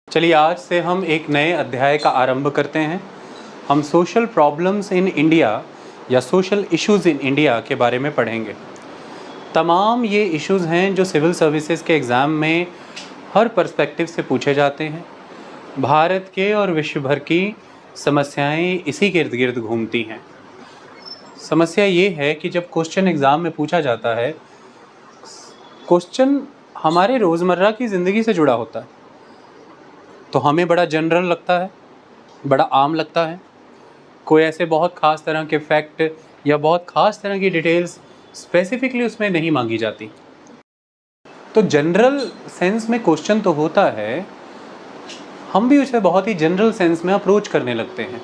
चलिए आज से हम एक नए अध्याय का आरंभ करते हैं। हम सोशल प्रॉब्लम्स इन इंडिया या सोशल इश्यूज़ इन इंडिया के बारे में पढ़ेंगे। तमाम ये इश्यूज़ हैं जो सिविल सर्विसेज के एग्ज़ाम में हर पर्सपेक्टिव से पूछे जाते हैं। भारत के और विश्व भर की समस्याएं इसी के इर्द गिर्द घूमती हैं। समस्या ये है कि जब क्वेश्चन एग्ज़ाम में पूछा जाता है, क्वेश्चन हमारे रोज़मर्रा की ज़िंदगी से जुड़ा होता है, तो हमें बड़ा जनरल लगता है, बड़ा आम लगता है। कोई ऐसे बहुत ख़ास तरह के फैक्ट या बहुत ख़ास तरह की डिटेल्स स्पेसिफिकली उसमें नहीं मांगी जाती। तो जनरल सेंस में क्वेश्चन तो होता है, हम भी उसे बहुत ही जनरल सेंस में अप्रोच करने लगते हैं।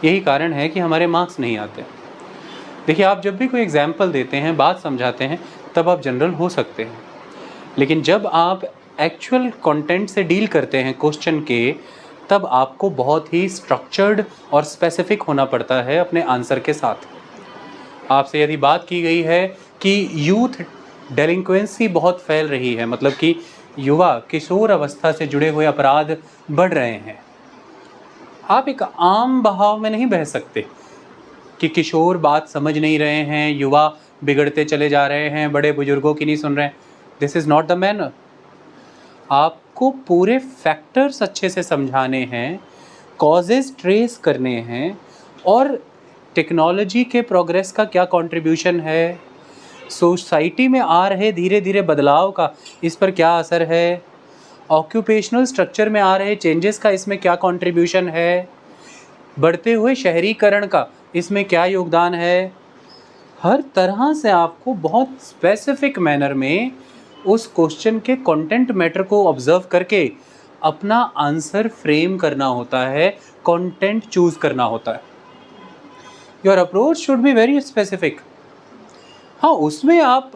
यही कारण है कि हमारे मार्क्स नहीं आते। देखिए, आप जब भी कोई एग्जाम्पल देते हैं, बात समझाते हैं, तब आप जनरल हो सकते हैं, लेकिन जब आप एक्चुअल कंटेंट से डील करते हैं क्वेश्चन के, तब आपको बहुत ही स्ट्रक्चर्ड और स्पेसिफिक होना पड़ता है अपने आंसर के साथ। आपसे यदि बात की गई है कि यूथ डेलिंक्वेंसी बहुत फैल रही है, मतलब कि युवा किशोर अवस्था से जुड़े हुए अपराध बढ़ रहे हैं, आप एक आम बहाव में नहीं बह सकते कि किशोर बात समझ नहीं रहे हैं, युवा बिगड़ते चले जा रहे हैं, बड़े बुजुर्गों की नहीं सुन रहे हैं। This is not the manner. आपको पूरे फैक्टर्स अच्छे से समझाने हैं, कॉजेज़ ट्रेस करने हैं, और टेक्नोलॉजी के प्रोग्रेस का क्या कंट्रीब्यूशन है, सोसाइटी में आ रहे धीरे धीरे बदलाव का इस पर क्या असर है, ऑक्यूपेशनल स्ट्रक्चर में आ रहे चेंजेस का इसमें क्या कंट्रीब्यूशन है, बढ़ते हुए शहरीकरण का इसमें क्या योगदान है। हर तरह से आपको बहुत स्पेसिफिक मैनर में उस क्वेश्चन के कंटेंट मैटर को ऑब्जर्व करके अपना आंसर फ्रेम करना होता है, कंटेंट चूज करना होता है। Your approach should be very specific. हाँ, उसमें आप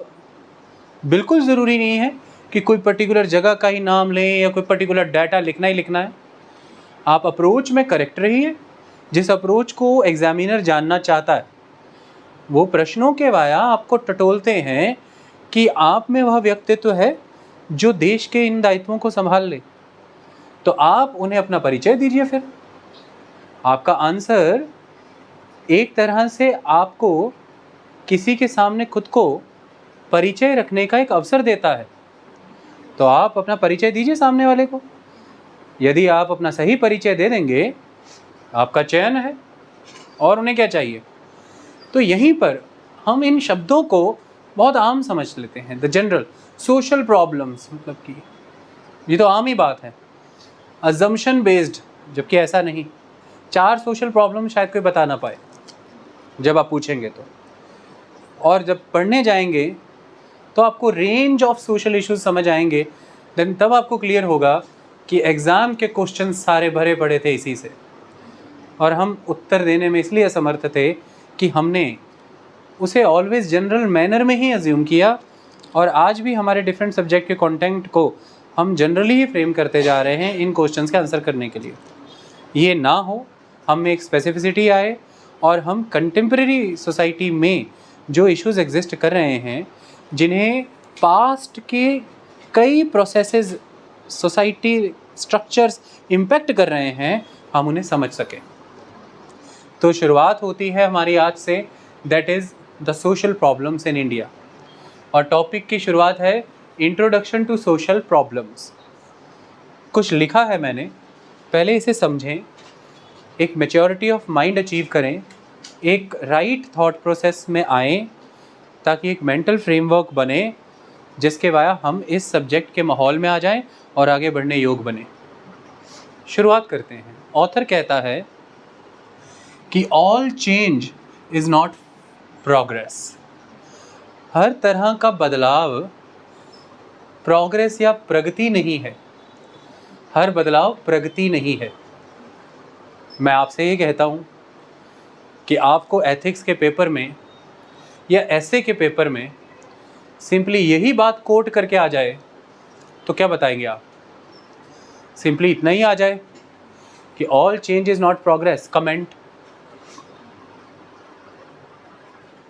बिल्कुल ज़रूरी नहीं है कि कोई पर्टिकुलर जगह का ही नाम लें या कोई पर्टिकुलर डाटा लिखना ही लिखना है। आप अप्रोच में करेक्ट रहिए। जिस अप्रोच को एग्जामिनर जानना चाहता है, वो प्रश्नों के वाया आपको टटोलते हैं कि आप में वह व्यक्तित्व है जो देश के इन दायित्वों को संभाल ले, तो आप उन्हें अपना परिचय दीजिए। फिर आपका आंसर एक तरह से आपको किसी के सामने खुद को परिचय रखने का एक अवसर देता है, तो आप अपना परिचय दीजिए सामने वाले को। यदि आप अपना सही परिचय दे देंगे, आपका चयन है, और उन्हें क्या चाहिए। तो यहीं पर हम इन शब्दों को बहुत आम समझ लेते हैं। द जनरल सोशल प्रॉब्लम्स, मतलब कि ये तो आम ही बात है, अजम्पशन बेस्ड, जबकि ऐसा नहीं। 4 सोशल प्रॉब्लम शायद कोई बता ना पाए जब आप पूछेंगे तो, और जब पढ़ने जाएंगे तो आपको रेंज ऑफ सोशल इश्यूज समझ आएंगे। देन तब आपको क्लियर होगा कि एग्ज़ाम के क्वेश्चन सारे भरे पड़े थे इसी से, और हम उत्तर देने में इसलिए असमर्थ थे कि हमने उसे ऑलवेज जनरल मैनर में ही अज्यूम किया, और आज भी हमारे डिफरेंट सब्जेक्ट के कंटेंट को हम जनरली ही फ्रेम करते जा रहे हैं इन क्वेश्चंस के आंसर करने के लिए। ये ना हो, हम में एक स्पेसिफिसिटी आए, और हम कंटेम्प्रेरी सोसाइटी में जो इश्यूज़ एग्जिस्ट कर रहे हैं, जिन्हें पास्ट के कई प्रोसेसेस, सोसाइटी स्ट्रक्चर्स इम्पेक्ट कर रहे हैं, हम उन्हें समझ सकें। तो शुरुआत होती है हमारी आज से, that is the social problems in India, और टॉपिक की शुरुआत है इंट्रोडक्शन टू सोशल प्रॉब्लम्स। कुछ लिखा है मैंने, पहले इसे समझें, एक मैच्योरिटी ऑफ माइंड अचीव करें, एक राइट थॉट प्रोसेस में आएँ, ताकि एक मेंटल फ्रेमवर्क बने जिसके वाया हम इस सब्जेक्ट के माहौल में आ जाएं और आगे बढ़ने योग बने। शुरुआत करते हैं। ऑथर कहता है कि all change is not progress. हर तरह का बदलाव प्रोग्रेस या प्रगति नहीं है। हर बदलाव प्रगति नहीं है। मैं आपसे ये कहता हूँ कि आपको एथिक्स के पेपर में या एसे के पेपर में सिंपली यही बात कोट करके आ जाए, तो क्या बताएंगे आप? सिंपली इतना ही आ जाए कि all change is not progress, comment.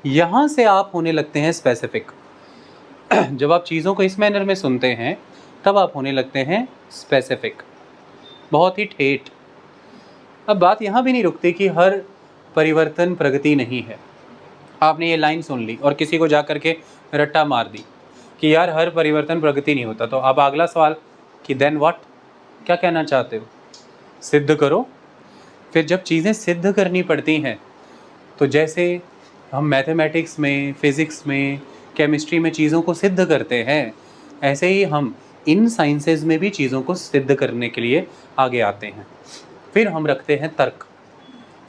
यहाँ से आप होने लगते हैं स्पेसिफिक। जब आप चीज़ों को इस मैनर में सुनते हैं, तब आप होने लगते हैं स्पेसिफिक। बहुत ही ठेठ। अब बात यहाँ भी नहीं रुकती कि हर परिवर्तन प्रगति नहीं है। आपने ये लाइन सुन ली और किसी को जा कर के रट्टा मार दी कि यार हर परिवर्तन प्रगति नहीं होता, तो अब अगला सवाल कि देन व्हाट, क्या कहना चाहते हो? सिद्ध करो। फिर जब चीज़ें सिद्ध करनी पड़ती हैं, तो जैसे हम मैथमेटिक्स में, फिज़िक्स में, केमिस्ट्री में चीज़ों को सिद्ध करते हैं, ऐसे ही हम इन साइंसेज में भी चीज़ों को सिद्ध करने के लिए आगे आते हैं। फिर हम रखते हैं तर्क,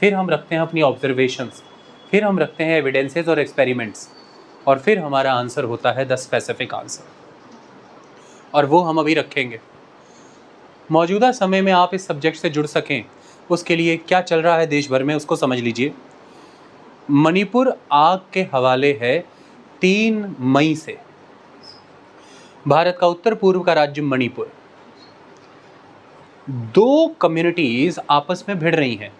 फिर हम रखते हैं अपनी ऑब्जर्वेशंस, फिर हम रखते हैं एविडेंसेस और एक्सपेरिमेंट्स, और फिर हमारा आंसर होता है द स्पेसिफिक आंसर, और वो हम अभी रखेंगे। मौजूदा समय में आप इस सब्जेक्ट से जुड़ सकें, उसके लिए क्या चल रहा है देश भर में उसको समझ लीजिए। मणिपुर आग के हवाले है 3 मई से। भारत का उत्तर पूर्व का राज्य मणिपुर, 2 कम्युनिटीज़ आपस में भिड़ रही हैं।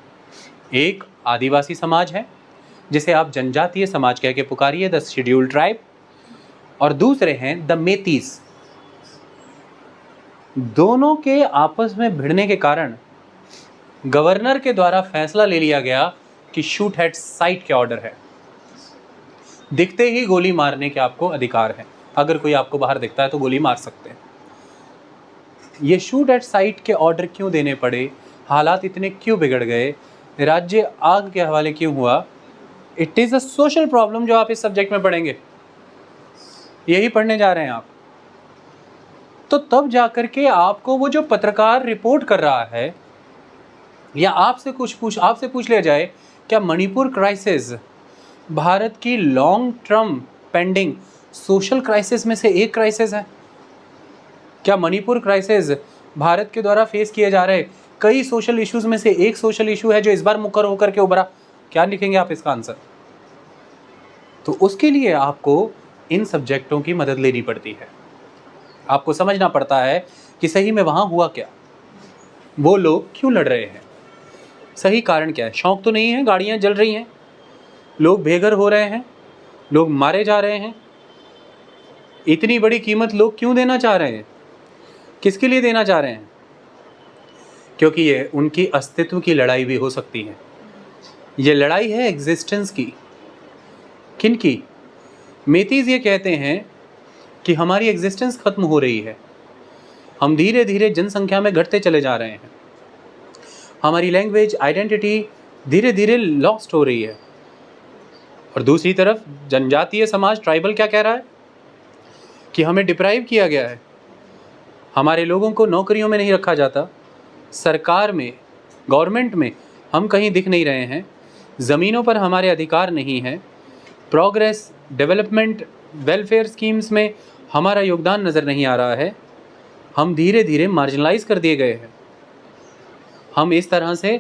एक आदिवासी समाज है जिसे आप जनजातीय समाज कह के पुकारिए, द शेड्यूल्ड ट्राइब, और दूसरे हैं द मेतीज। दोनों के आपस में भिड़ने के कारण गवर्नर के द्वारा फैसला ले लिया गया कि शूट एट साइट के ऑर्डर है। दिखते ही गोली मारने के आपको अधिकार है, अगर कोई आपको बाहर दिखता है तो गोली मार सकते हैं। ये शूट एट साइट के ऑर्डर क्यों देने पड़े, हालात इतने क्यों बिगड़ गए, राज्य आग के हवाले क्यों हुआ? It is a social problem जो आप इस सब्जेक्ट में पढ़ेंगे, यही पढ़ने जा रहे हैं आप। तो तब जाकर के आपको वो जो पत्रकार रिपोर्ट कर रहा है, या आपसे पूछ लिया जाए क्या मणिपुर क्राइसिस भारत की long term pending social crisis में से एक क्राइसिस है? क्या मणिपुर क्राइसिस भारत के द्वारा फेस किए जा रहे कई सोशल इश्यूज में से एक सोशल इशू है जो इस बार मुकर होकर के उभरा? क्या लिखेंगे आप इसका आंसर? तो उसके लिए आपको इन सब्जेक्टों की मदद लेनी पड़ती है। आपको समझना पड़ता है कि सही में वहाँ हुआ क्या, वो लोग क्यों लड़ रहे हैं, सही कारण क्या है। शौक तो नहीं है, गाड़ियाँ जल रही हैं, लोग बेघर हो रहे हैं, लोग मारे जा रहे हैं, इतनी बड़ी कीमत लोग क्यों देना चाह रहे हैं, किसके लिए देना चाह रहे हैं? क्योंकि ये उनकी अस्तित्व की लड़ाई भी हो सकती है। ये लड़ाई है एग्जिस्टेंस की। किन की? मेतीज ये कहते हैं कि हमारी एग्जिस्टेंस खत्म हो रही है, हम धीरे धीरे जनसंख्या में घटते चले जा रहे हैं, हमारी लैंग्वेज आइडेंटिटी धीरे धीरे लॉस्ट हो रही है। और दूसरी तरफ जनजातीय समाज ट्राइबल क्या कह रहा है कि हमें डिप्राइव किया गया है, हमारे लोगों को नौकरियों में नहीं रखा जाता, सरकार में, गवर्नमेंट में हम कहीं दिख नहीं रहे हैं, ज़मीनों पर हमारे अधिकार नहीं हैं, प्रोग्रेस, डेवलपमेंट, वेलफेयर स्कीम्स में हमारा योगदान नज़र नहीं आ रहा है, हम धीरे धीरे मार्जिनलाइज कर दिए गए हैं, हम इस तरह से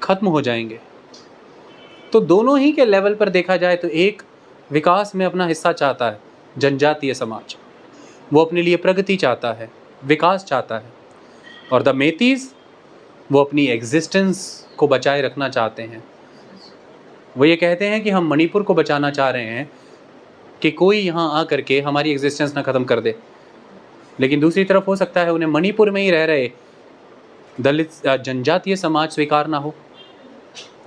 ख़त्म हो जाएंगे। तो दोनों ही के लेवल पर देखा जाए तो एक विकास में अपना हिस्सा चाहता है जनजातीय समाज, वो अपने लिए प्रगति चाहता है, विकास चाहता है, और द मेतीज वो अपनी एग्जिस्टेंस को बचाए रखना चाहते हैं। वो ये कहते हैं कि हम मणिपुर को बचाना चाह रहे हैं कि कोई यहाँ आ करके हमारी एग्जिस्टेंस ना ख़त्म कर दे, लेकिन दूसरी तरफ हो सकता है उन्हें मणिपुर में ही रह रहे दलित जनजातीय समाज स्वीकार ना हो।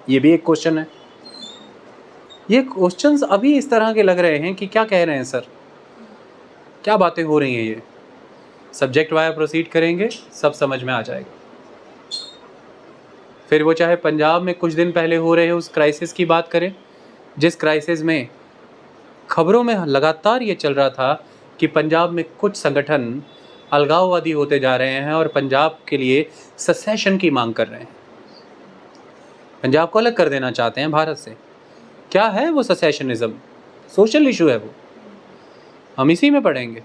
ये भी एक क्वेश्चन है। ये क्वेश्चंस अभी इस तरह के लग रहे हैं कि क्या कह रहे हैं सर, क्या बातें हो रही हैं। ये सब्जेक्ट वाया प्रोसीड करेंगे, सब समझ में आ जाएगा। फिर वो चाहे पंजाब में कुछ दिन पहले हो रहे उस क्राइसिस की बात करें, जिस क्राइसिस में खबरों में लगातार ये चल रहा था कि पंजाब में कुछ संगठन अलगाववादी होते जा रहे हैं और पंजाब के लिए सेसेशन की मांग कर रहे हैं, पंजाब को अलग कर देना चाहते हैं भारत से। क्या है वो सेसेशनिज्म? सोशल इशू है वो, हम इसी में पढ़ेंगे।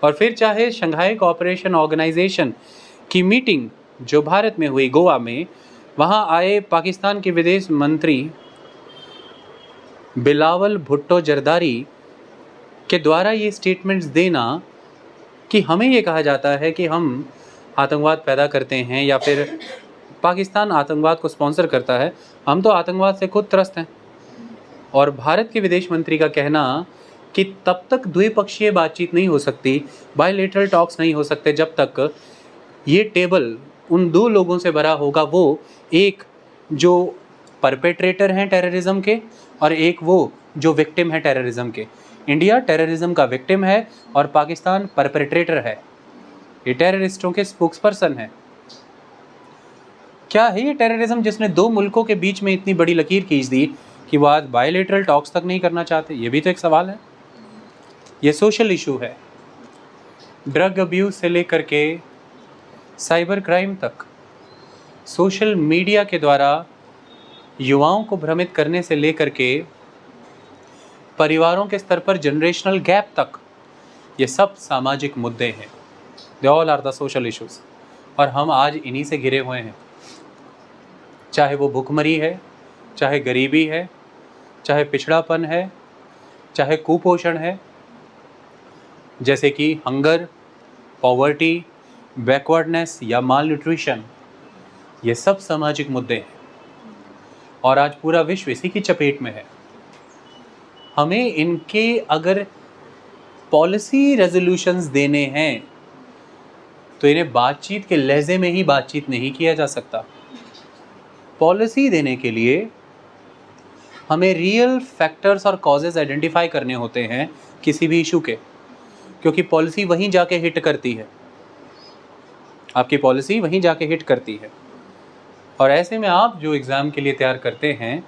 और फिर चाहे शंघाई कोऑपरेशन ऑर्गेनाइजेशन की मीटिंग जो भारत में हुई गोवा में, वहाँ आए पाकिस्तान के विदेश मंत्री बिलावल भुट्टो जरदारी के द्वारा ये स्टेटमेंट्स देना कि हमें ये कहा जाता है कि हम आतंकवाद पैदा करते हैं या फिर पाकिस्तान आतंकवाद को स्पॉन्सर करता है, हम तो आतंकवाद से खुद त्रस्त हैं। और भारत के विदेश मंत्री का कहना कि तब तक द्विपक्षीय बातचीत नहीं हो सकती, बायलैटरल टॉक्स नहीं हो सकते जब तक ये टेबल उन दो लोगों से भरा होगा, वो एक जो परपेट्रेटर हैं टेररिज्म के और एक वो जो विक्टिम है टेररिज्म के। इंडिया टेररिज्म का विक्टिम है और पाकिस्तान परपेट्रेटर है। ये टेररिस्टों के स्पोक्सपर्सन है। क्या है ये टेररिज्म जिसने दो मुल्कों के बीच में इतनी बड़ी लकीर खींच दी कि वो आज बायलैटरल टॉक्स तक नहीं करना चाहते? ये भी तो एक सवाल है। ये सोशल इशू है। ड्रग अब्यूज से लेकर के साइबर क्राइम तक, सोशल मीडिया के द्वारा युवाओं को भ्रमित करने से लेकर के परिवारों के स्तर पर जनरेशनल गैप तक, ये सब सामाजिक मुद्दे हैं। They all are the social issues. और हम आज इन्हीं से घिरे हुए हैं। चाहे वो भुखमरी है, चाहे गरीबी है, चाहे पिछड़ापन है, चाहे कुपोषण है, जैसे कि हंगर, पॉवर्टी, बैकवर्डनेस या माल न्यूट्रिशन, ये सब सामाजिक मुद्दे हैं और आज पूरा विश्व इसी की चपेट में है। हमें इनके अगर पॉलिसी रेजोल्यूशंस देने हैं तो इन्हें बातचीत के लहजे में ही बातचीत नहीं किया जा सकता। पॉलिसी देने के लिए हमें रियल फैक्टर्स और कॉजेज आइडेंटिफाई करने होते हैं किसी भी इशू के, क्योंकि पॉलिसी वहीं जाके हिट करती है। आपकी पॉलिसी वहीं जाके हिट करती है। और ऐसे में आप जो एग्ज़ाम के लिए तैयार करते हैं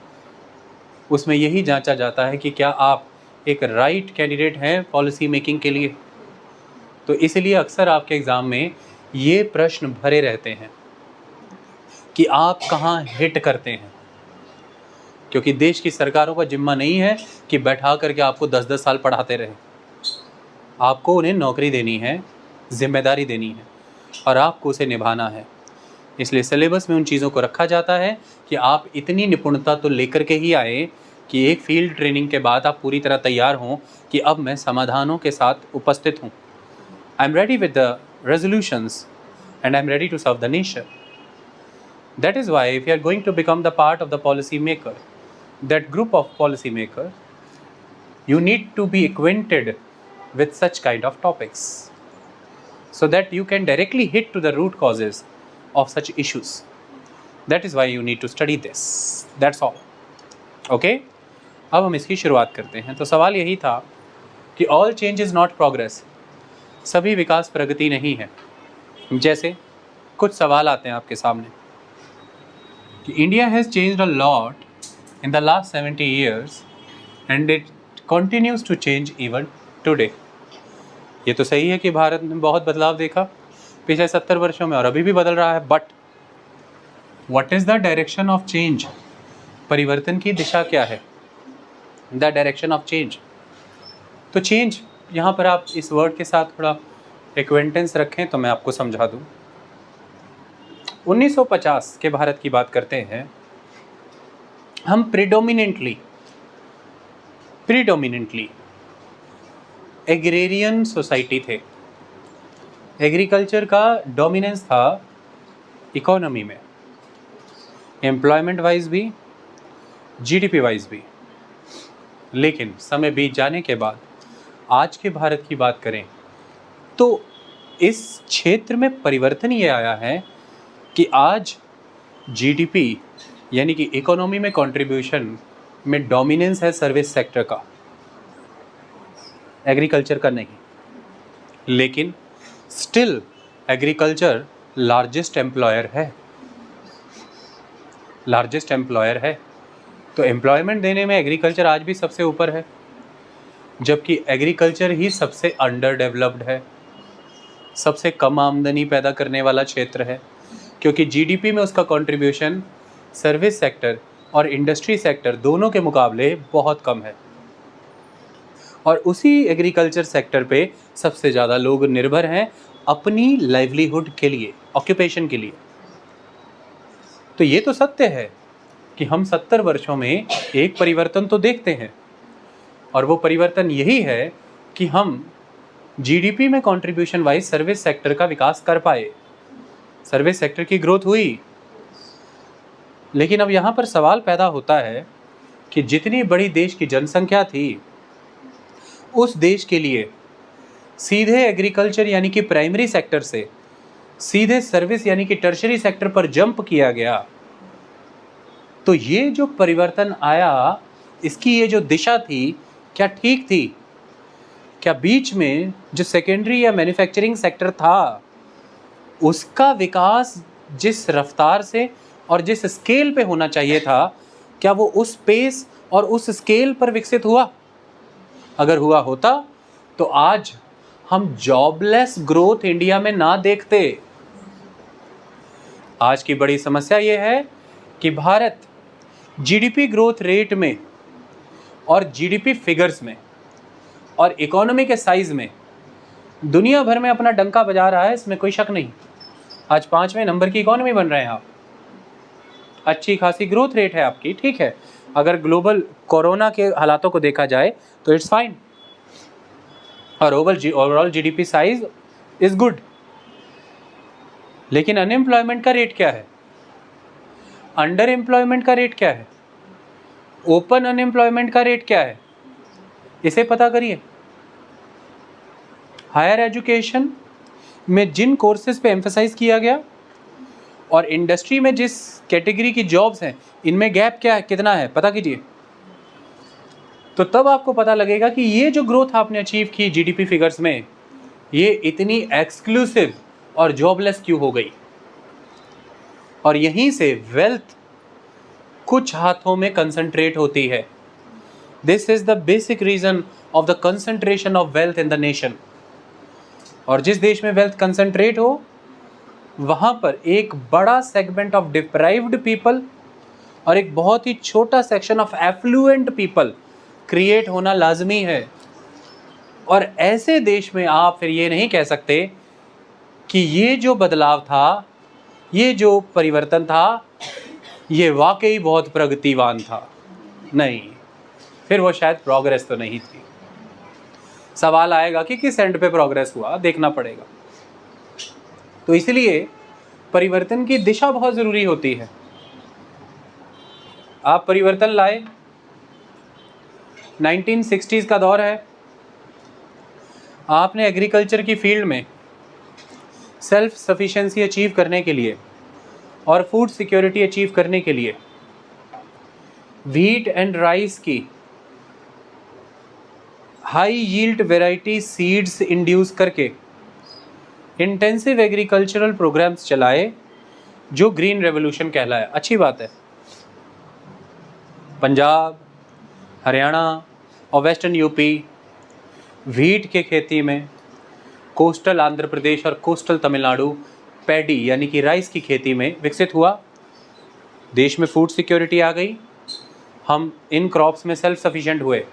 उसमें यही जांचा जाता है कि क्या आप एक राइट कैंडिडेट हैं पॉलिसी मेकिंग के लिए। तो इसलिए अक्सर आपके एग्ज़ाम में ये प्रश्न भरे रहते हैं कि आप कहाँ हिट करते हैं, क्योंकि देश की सरकारों का जिम्मा नहीं है कि बैठा करके आपको 10-10 साल पढ़ाते रहे। आपको उन्हें नौकरी देनी है, जिम्मेदारी देनी है और आपको उसे निभाना है। इसलिए सिलेबस में उन चीज़ों को रखा जाता है कि आप इतनी निपुणता तो लेकर के ही आए कि एक फील्ड ट्रेनिंग के बाद आप पूरी तरह तैयार हों कि अब मैं समाधानों के साथ उपस्थित हूँ। I am ready with the resolutions and I am ready to serve the nation. That is why if you are going to become the part of the policy maker, that group of policy maker, you need to be acquainted with such kind of topics so that you can directly hit to the root causes of such issues. That is why you need to study this. That's all. Okay? अब हम इसकी शुरुआत करते हैं। तो सवाल यही था कि all change is not progress. सभी विकास प्रगति नहीं है। जैसे कुछ सवाल आते हैं आपके सामने कि India has changed a lot in the last 70 years and it continues to change even today. ये तो सही है कि भारत ने बहुत बदलाव देखा पिछले 70 वर्षों में और अभी भी बदल रहा है, but what is the direction of change? परिवर्तन की दिशा क्या है? The direction of change. तो change यहाँ पर आप इस वर्ड के साथ थोड़ा एक्वेंटेंस रखें तो मैं आपको समझा दूँ। 1950 के भारत की बात करते हैं हम। प्रीडोमिनेंटली एग्रेरियन सोसाइटी थे। एग्रीकल्चर का डोमिनेंस था इकोनॉमी में, एम्प्लॉयमेंट वाइज भी, जीडीपी वाइज भी। लेकिन समय बीत जाने के बाद आज के भारत की बात करें तो इस क्षेत्र में परिवर्तन ये आया है कि आज जीडीपी यानी कि इकोनॉमी में कंट्रीब्यूशन में डोमिनेंस है सर्विस सेक्टर का, एग्रीकल्चर का नहीं। लेकिन स्टिल एग्रीकल्चर लार्जेस्ट एम्प्लॉयर है। तो एम्प्लॉयमेंट देने में एग्रीकल्चर आज भी सबसे ऊपर है, जबकि एग्रीकल्चर ही सबसे अंडर डेवलप्ड है, सबसे कम आमदनी पैदा करने वाला क्षेत्र है, क्योंकि जीडीपी में उसका कंट्रीब्यूशन सर्विस सेक्टर और इंडस्ट्री सेक्टर दोनों के मुकाबले बहुत कम है। और उसी एग्रीकल्चर सेक्टर पे सबसे ज़्यादा लोग निर्भर हैं अपनी लाइवलीहुड के लिए, ऑक्यूपेशन के लिए। तो ये तो सत्य है कि हम 70 वर्षों में एक परिवर्तन तो देखते हैं, और वो परिवर्तन यही है कि हम जीडीपी में कंट्रीब्यूशन वाइज सर्विस सेक्टर का विकास कर पाए, सर्विस सेक्टर की ग्रोथ हुई। लेकिन अब यहाँ पर सवाल पैदा होता है कि जितनी बड़ी देश की जनसंख्या थी उस देश के लिए सीधे एग्रीकल्चर यानी कि प्राइमरी सेक्टर से सीधे सर्विस यानी कि टर्शरी सेक्टर पर जंप किया गया, तो ये जो परिवर्तन आया, इसकी ये जो दिशा थी, क्या ठीक थी? क्या बीच में जो सेकेंडरी या मैन्युफैक्चरिंग सेक्टर था, उसका विकास जिस रफ्तार से और जिस स्केल पे होना चाहिए था, क्या वो उस पेस और उस स्केल पर विकसित हुआ? अगर हुआ होता तो आज हम जॉबलेस ग्रोथ इंडिया में ना देखते। आज की बड़ी समस्या ये है कि भारत जीडीपी ग्रोथ रेट में और जीडीपी फिगर्स में और इकोनॉमी के साइज में दुनिया भर में अपना डंका बजा रहा है, इसमें कोई शक नहीं। आज 5वें नंबर की इकोनॉमी बन रहे हैं आप, अच्छी खासी ग्रोथ रेट है आपकी, ठीक है। अगर ग्लोबल कोरोना के हालातों को देखा जाए तो इट्स फाइन, और overall GDP size is good. लेकिन अनएम्प्लॉयमेंट का रेट क्या है, अंडर एम्प्लॉयमेंट का रेट क्या है, ओपन अनएम्प्लॉयमेंट का रेट क्या है, इसे पता करिए। हायर एजुकेशन में जिन कोर्सेज पे एम्फेसाइज किया गया और इंडस्ट्री में जिस कैटेगरी की जॉब्स हैं, इनमें गैप क्या है, कितना है, पता कीजिए। तो तब आपको पता लगेगा कि ये जो ग्रोथ आपने अचीव की जीडीपी फिगर्स में, ये इतनी एक्सक्लूसिव और जॉबलेस क्यों हो गई। और यहीं से वेल्थ कुछ हाथों में कंसंट्रेट होती है। This is the basic reason of the concentration of wealth in the nation. और जिस देश में वेल्थ कंसंट्रेट हो, वहां पर एक बड़ा सेगमेंट ऑफ डिप्राइव्ड पीपल और एक बहुत ही छोटा section of affluent people create होना लाजमी है। और ऐसे देश में आप फिर ये नहीं कह सकते कि ये जो बदलाव था, ये जो परिवर्तन था, ये वाकई बहुत प्रगतिवान था। नहीं, फिर वो शायद प्रोग्रेस तो नहीं थी। सवाल आएगा कि किस एंड पे प्रोग्रेस हुआ, देखना पड़ेगा। तो इसलिए परिवर्तन की दिशा बहुत ज़रूरी होती है। आप परिवर्तन लाए, 1960s का दौर है, आपने एग्रीकल्चर की फील्ड में सेल्फ सफिशिएंसी अचीव करने के लिए और फूड सिक्योरिटी अचीव करने के लिए व्हीट एंड राइस की high yield variety seeds induce करके इंटेंसिव एग्रीकल्चरल प्रोग्राम्स चलाए, जो ग्रीन रेवोल्यूशन कहलाया। अच्छी बात है। पंजाब, हरियाणा और वेस्टर्न यूपी व्हीट के खेती में, कोस्टल आंध्र प्रदेश और कोस्टल तमिलनाडु पैडी यानी कि राइस की खेती में विकसित हुआ। देश में फूड सिक्योरिटी आ गई, हम इन क्रॉप्स में सेल्फ सफिशिएंट हुए।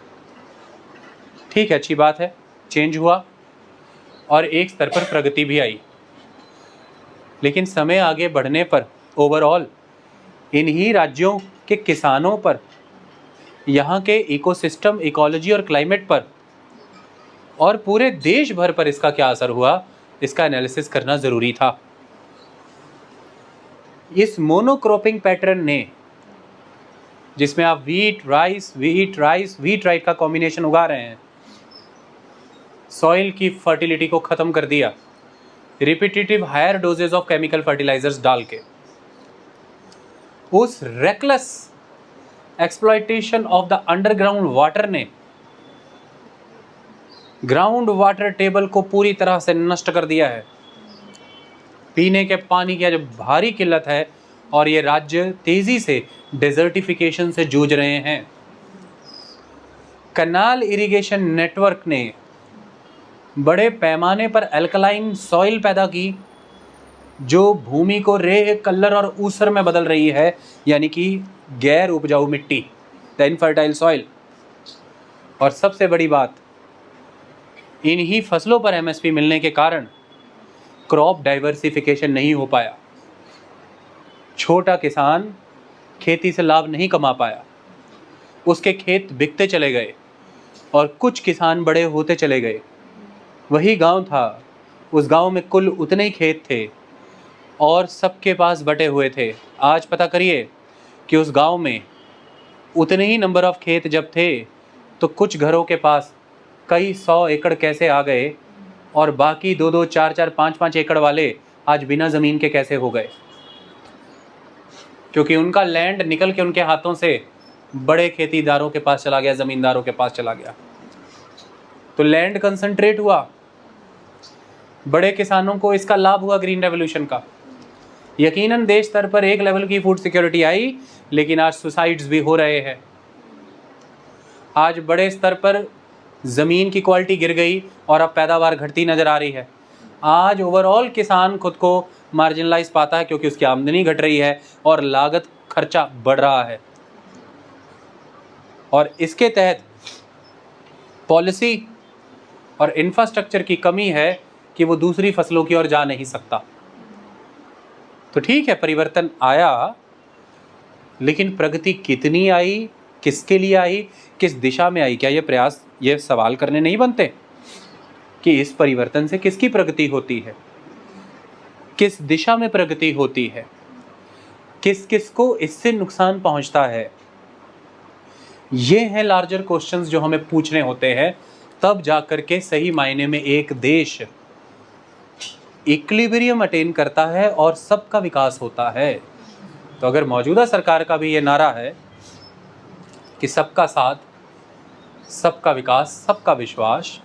ठीक है, अच्छी बात है, चेंज हुआ और एक स्तर पर प्रगति भी आई। लेकिन समय आगे बढ़ने पर ओवरऑल इन्हीं राज्यों के किसानों पर, यहाँ के इकोसिस्टम, इकोलॉजी और क्लाइमेट पर और पूरे देश भर पर इसका क्या असर हुआ, इसका एनालिसिस करना ज़रूरी था। इस मोनोक्रॉपिंग पैटर्न ने, जिसमें आप व्हीट राइस का कॉम्बिनेशन उगा रहे हैं, सॉइल की फर्टिलिटी को ख़त्म कर दिया repetitive higher doses of chemical fertilisers डाल के। उस reckless exploitation of the underground water ने ग्राउंड वाटर टेबल को पूरी तरह से नष्ट कर दिया है। पीने के पानी की जो भारी किल्लत है और ये राज्य तेज़ी से डेजर्टिफिकेशन से जूझ रहे हैं। कनाल इरिगेशन नेटवर्क ने बड़े पैमाने पर अल्कलाइन सॉइल पैदा की, जो भूमि को रेह, कलर और ऊसर में बदल रही है, यानी कि गैर उपजाऊ मिट्टी, द इनफर्टाइल सॉइल। और सबसे बड़ी बात, इन्हीं फसलों पर एमएसपी मिलने के कारण क्रॉप डाइवर्सिफिकेशन नहीं हो पाया। छोटा किसान खेती से लाभ नहीं कमा पाया, उसके खेत बिकते चले गए और कुछ किसान बड़े होते चले गए। वही गांव था, उस गांव में कुल उतने ही खेत थे और सबके पास बटे हुए थे। आज पता करिए कि उस गांव में उतने ही नंबर ऑफ खेत जब थे, तो कुछ घरों के पास कई 100 एकड़ कैसे आ गए और बाकी 2-2, 4-4, 5-5 एकड़ वाले आज बिना ज़मीन के कैसे हो गए? क्योंकि उनका लैंड निकल के उनके हाथों से बड़े खेतीदारों के पास चला गया, ज़मींदारों के पास चला गया, तो लैंड कंसंट्रेट हुआ, बड़े किसानों को इसका लाभ हुआ ग्रीन रेवोल्यूशन का। यकीनन देश स्तर पर एक लेवल की फूड सिक्योरिटी आई, लेकिन आज सुसाइड्स भी हो रहे हैं। आज बड़े स्तर पर ज़मीन की क्वालिटी गिर गई और अब पैदावार घटती नज़र आ रही है। आज ओवरऑल किसान खुद को मार्जिनलाइज पाता है क्योंकि उसकी आमदनी घट रही है और लागत खर्चा बढ़ रहा है। और इसके तहत पॉलिसी और इंफ्रास्ट्रक्चर की कमी है कि वो दूसरी फसलों की ओर जा नहीं सकता। तो ठीक है, परिवर्तन आया, लेकिन प्रगति कितनी आई, किसके लिए आई, किस दिशा में आई? क्या ये सवाल करने नहीं बनते कि इस परिवर्तन से किसकी प्रगति होती है, किस दिशा में प्रगति होती है, किस किस को इससे नुकसान पहुंचता है? ये हैं लार्जर क्वेश्चंस जो हमें पूछने होते हैं, तब जाकर के सही मायने में एक देश इक्विलिब्रियम अटेन करता है और सबका विकास होता है। तो अगर मौजूदा सरकार का भी ये नारा है कि सबका साथ, सबका विकास, सबका विश्वास,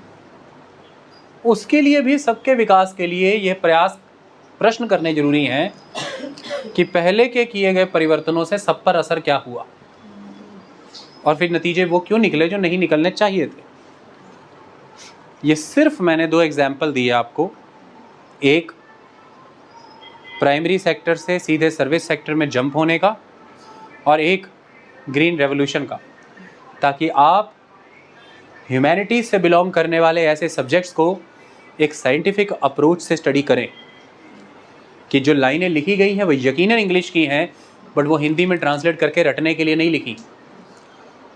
उसके लिए भी सबके विकास के लिए ये प्रश्न करने जरूरी हैं कि पहले के किए गए परिवर्तनों से सब पर असर क्या हुआ और फिर नतीजे वो क्यों निकले जो नहीं निकलने चाहिए थे। ये सिर्फ मैंने 2 एग्जाम्पल दिए आपको, एक प्राइमरी सेक्टर से सीधे सर्विस सेक्टर में जंप होने का और एक ग्रीन रेवोल्यूशन का, ताकि आप ह्यूमैनिटीज़ से बिलोंग करने वाले ऐसे सब्जेक्ट्स को एक साइंटिफिक अप्रोच से स्टडी करें कि जो लाइनें लिखी गई हैं वो यकीनन इंग्लिश की हैं, बट वो हिंदी में ट्रांसलेट करके रटने के लिए नहीं लिखी।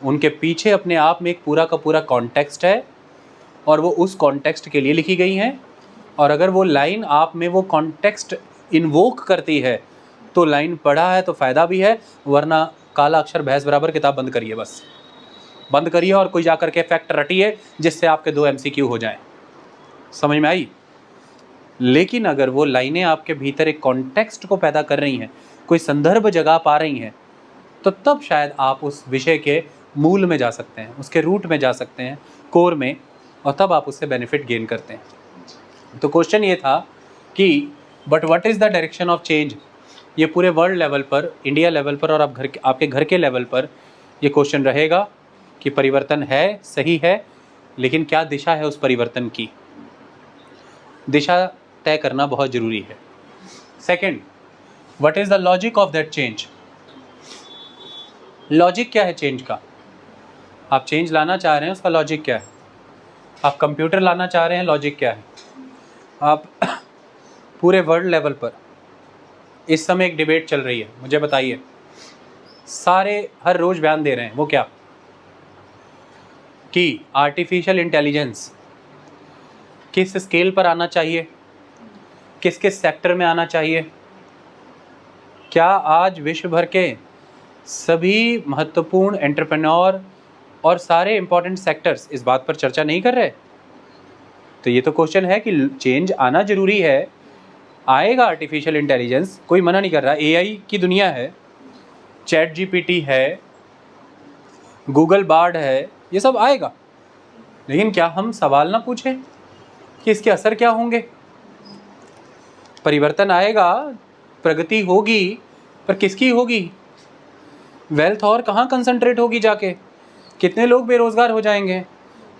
उनके पीछे अपने आप में एक पूरा का पूरा कॉन्टेक्स्ट है और वो उस कॉन्टेक्स्ट के लिए लिखी गई हैं। और अगर वो लाइन आप में वो कॉन्टेक्स्ट इन्वोक करती है तो लाइन पढ़ा है तो फ़ायदा भी है, वरना काला अक्षर भैंस बराबर किताब बंद करिए, बस बंद करिए और कोई जाकर के फैक्ट रटिए जिससे आपके 2 MCQ हो जाएं। समझ में आई? लेकिन अगर वो लाइनें आपके भीतर एक कॉन्टेक्स्ट को पैदा कर रही हैं, कोई संदर्भ जगा पा रही हैं, तो तब शायद आप उस विषय के मूल में जा सकते हैं, उसके रूट में जा सकते हैं, कोर में, और तब आप उससे बेनिफिट गेन करते हैं। तो क्वेश्चन ये था कि but what is the direction of change? ये पूरे वर्ल्ड लेवल पर, इंडिया लेवल पर और आपके घर के लेवल पर ये क्वेश्चन रहेगा कि परिवर्तन है, सही है, लेकिन क्या दिशा है उस परिवर्तन की? दिशा तय करना बहुत ज़रूरी है। Second, what is the logic of that change? Logic क्या है चेंज का? आप चेंज लाना चाह रहे हैं, उसका लॉजिक क्या है? आप कंप्यूटर लाना चाह रहे हैं, लॉजिक क्या है? आप पूरे वर्ल्ड लेवल पर इस समय एक डिबेट चल रही है, मुझे बताइए, सारे हर रोज़ बयान दे रहे हैं, वो क्या? कि आर्टिफिशियल इंटेलिजेंस किस स्केल पर आना चाहिए, किस किस सेक्टर में आना चाहिए। क्या आज विश्व भर के सभी महत्वपूर्ण एंटरप्रेन्योर और सारे इम्पोर्टेंट सेक्टर्स इस बात पर चर्चा नहीं कर रहे? तो ये तो क्वेश्चन है कि चेंज आना ज़रूरी है, आएगा आर्टिफिशियल इंटेलिजेंस, कोई मना नहीं कर रहा। AI की दुनिया है, ChatGPT है, गूगल बार्ड है, ये सब आएगा, लेकिन क्या हम सवाल ना पूछें कि इसके असर क्या होंगे? परिवर्तन आएगा, प्रगति होगी, पर किसकी होगी? वेल्थ और कहाँ कंसंट्रेट होगी जाके? कितने लोग बेरोज़गार हो जाएंगे?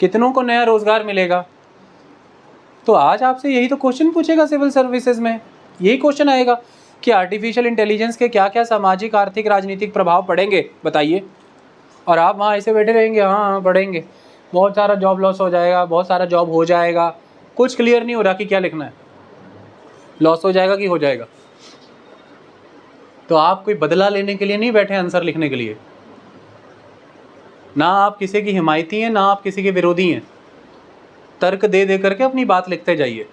कितनों को नया रोज़गार मिलेगा? तो आज आपसे यही तो क्वेश्चन पूछेगा सिविल सर्विसेज में, यही क्वेश्चन आएगा कि आर्टिफिशियल इंटेलिजेंस के क्या क्या सामाजिक, आर्थिक, राजनीतिक प्रभाव पड़ेंगे, बताइए। और आप वहाँ ऐसे बैठे रहेंगे, हाँ पढ़ेंगे, बहुत सारा जॉब लॉस हो जाएगा, बहुत सारा जॉब हो जाएगा, कुछ क्लियर नहीं हो रहा कि क्या लिखना है, लॉस हो जाएगा कि हो जाएगा। तो आप कोई बदला लेने के लिए नहीं बैठे आंसर लिखने के लिए, ना आप किसी की हिमायती हैं, ना आप किसी के विरोधी हैं। तर्क दे दे करके अपनी बात लिखते जाइए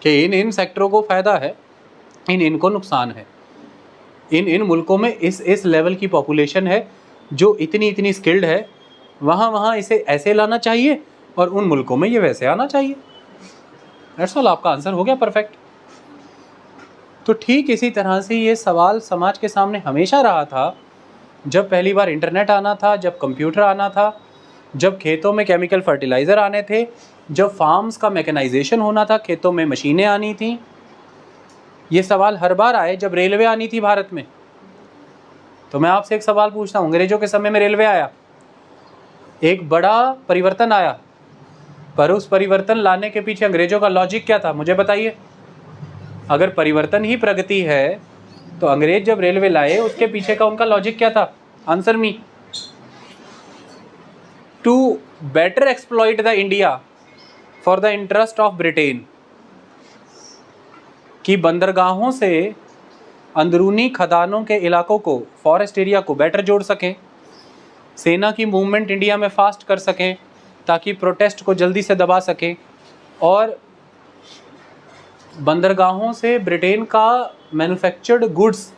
कि इन सेक्टरों को फ़ायदा है, इनको नुकसान है, इन मुल्कों में इस लेवल की पॉपुलेशन है जो इतनी स्किल्ड है, वहाँ इसे ऐसे लाना चाहिए और उन मुल्कों में ये वैसे आना चाहिए। दैट्स ऑल, आपका आंसर हो गया परफेक्ट। तो ठीक इसी तरह से ये सवाल समाज के सामने हमेशा रहा था, जब पहली बार इंटरनेट आना था, जब कंप्यूटर आना था, जब खेतों में केमिकल फर्टिलाइज़र आने थे, जब फार्म्स का मैकेनाइजेशन होना था, खेतों में मशीनें आनी थी। ये सवाल हर बार आए जब रेलवे आनी थी भारत में। तो मैं आपसे एक सवाल पूछता हूँ, अंग्रेजों के समय में रेलवे आया, एक बड़ा परिवर्तन आया, पर उस परिवर्तन लाने के पीछे अंग्रेजों का लॉजिक क्या था, मुझे बताइए। अगर परिवर्तन ही प्रगति है तो अंग्रेज जब रेलवे लाए उसके पीछे का उनका लॉजिक क्या था? Answer me. To better exploit the India for the interest of Britain, कि बंदरगाहों से अंदरूनी खदानों के इलाकों को, फॉरेस्ट एरिया को बेटर जोड़ सकें, सेना की मूवमेंट इंडिया में फास्ट कर सकें ताकि प्रोटेस्ट को जल्दी से दबा सकें, और बंदरगाहों से ब्रिटेन का मैन्युफैक्चर्ड गुड्स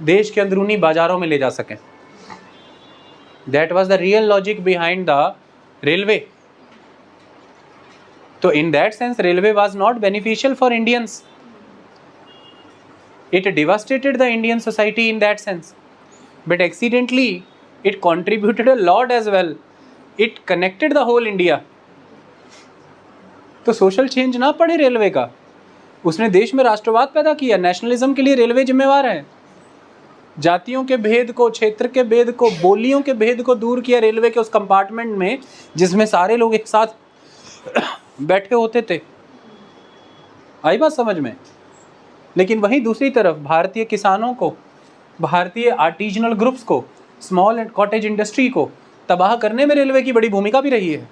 देश के अंदरूनी बाज़ारों में ले जा सकें। That was the real logic behind the railway. तो in that sense railway was not beneficial for Indians, it devastated the Indian society in that sense, but accidentally it contributed a lot as well, it connected the whole India। तो social change ना पड़े railway का, उसने देश में राष्ट्रवाद पैदा किया, नेशनलिज्म के लिए रेलवे जिम्मेवार है। जातियों के भेद को, क्षेत्र के भेद को, बोलियों के भेद को दूर किया रेलवे के उस कंपार्टमेंट में जिसमें सारे लोग एक साथ बैठे होते थे। आई बात समझ में? लेकिन वहीं दूसरी तरफ भारतीय किसानों को, भारतीय आर्टिजनल ग्रुप्स को, स्मॉल एंड कॉटेज इंडस्ट्री को तबाह करने में रेलवे की बड़ी भूमिका भी रही है।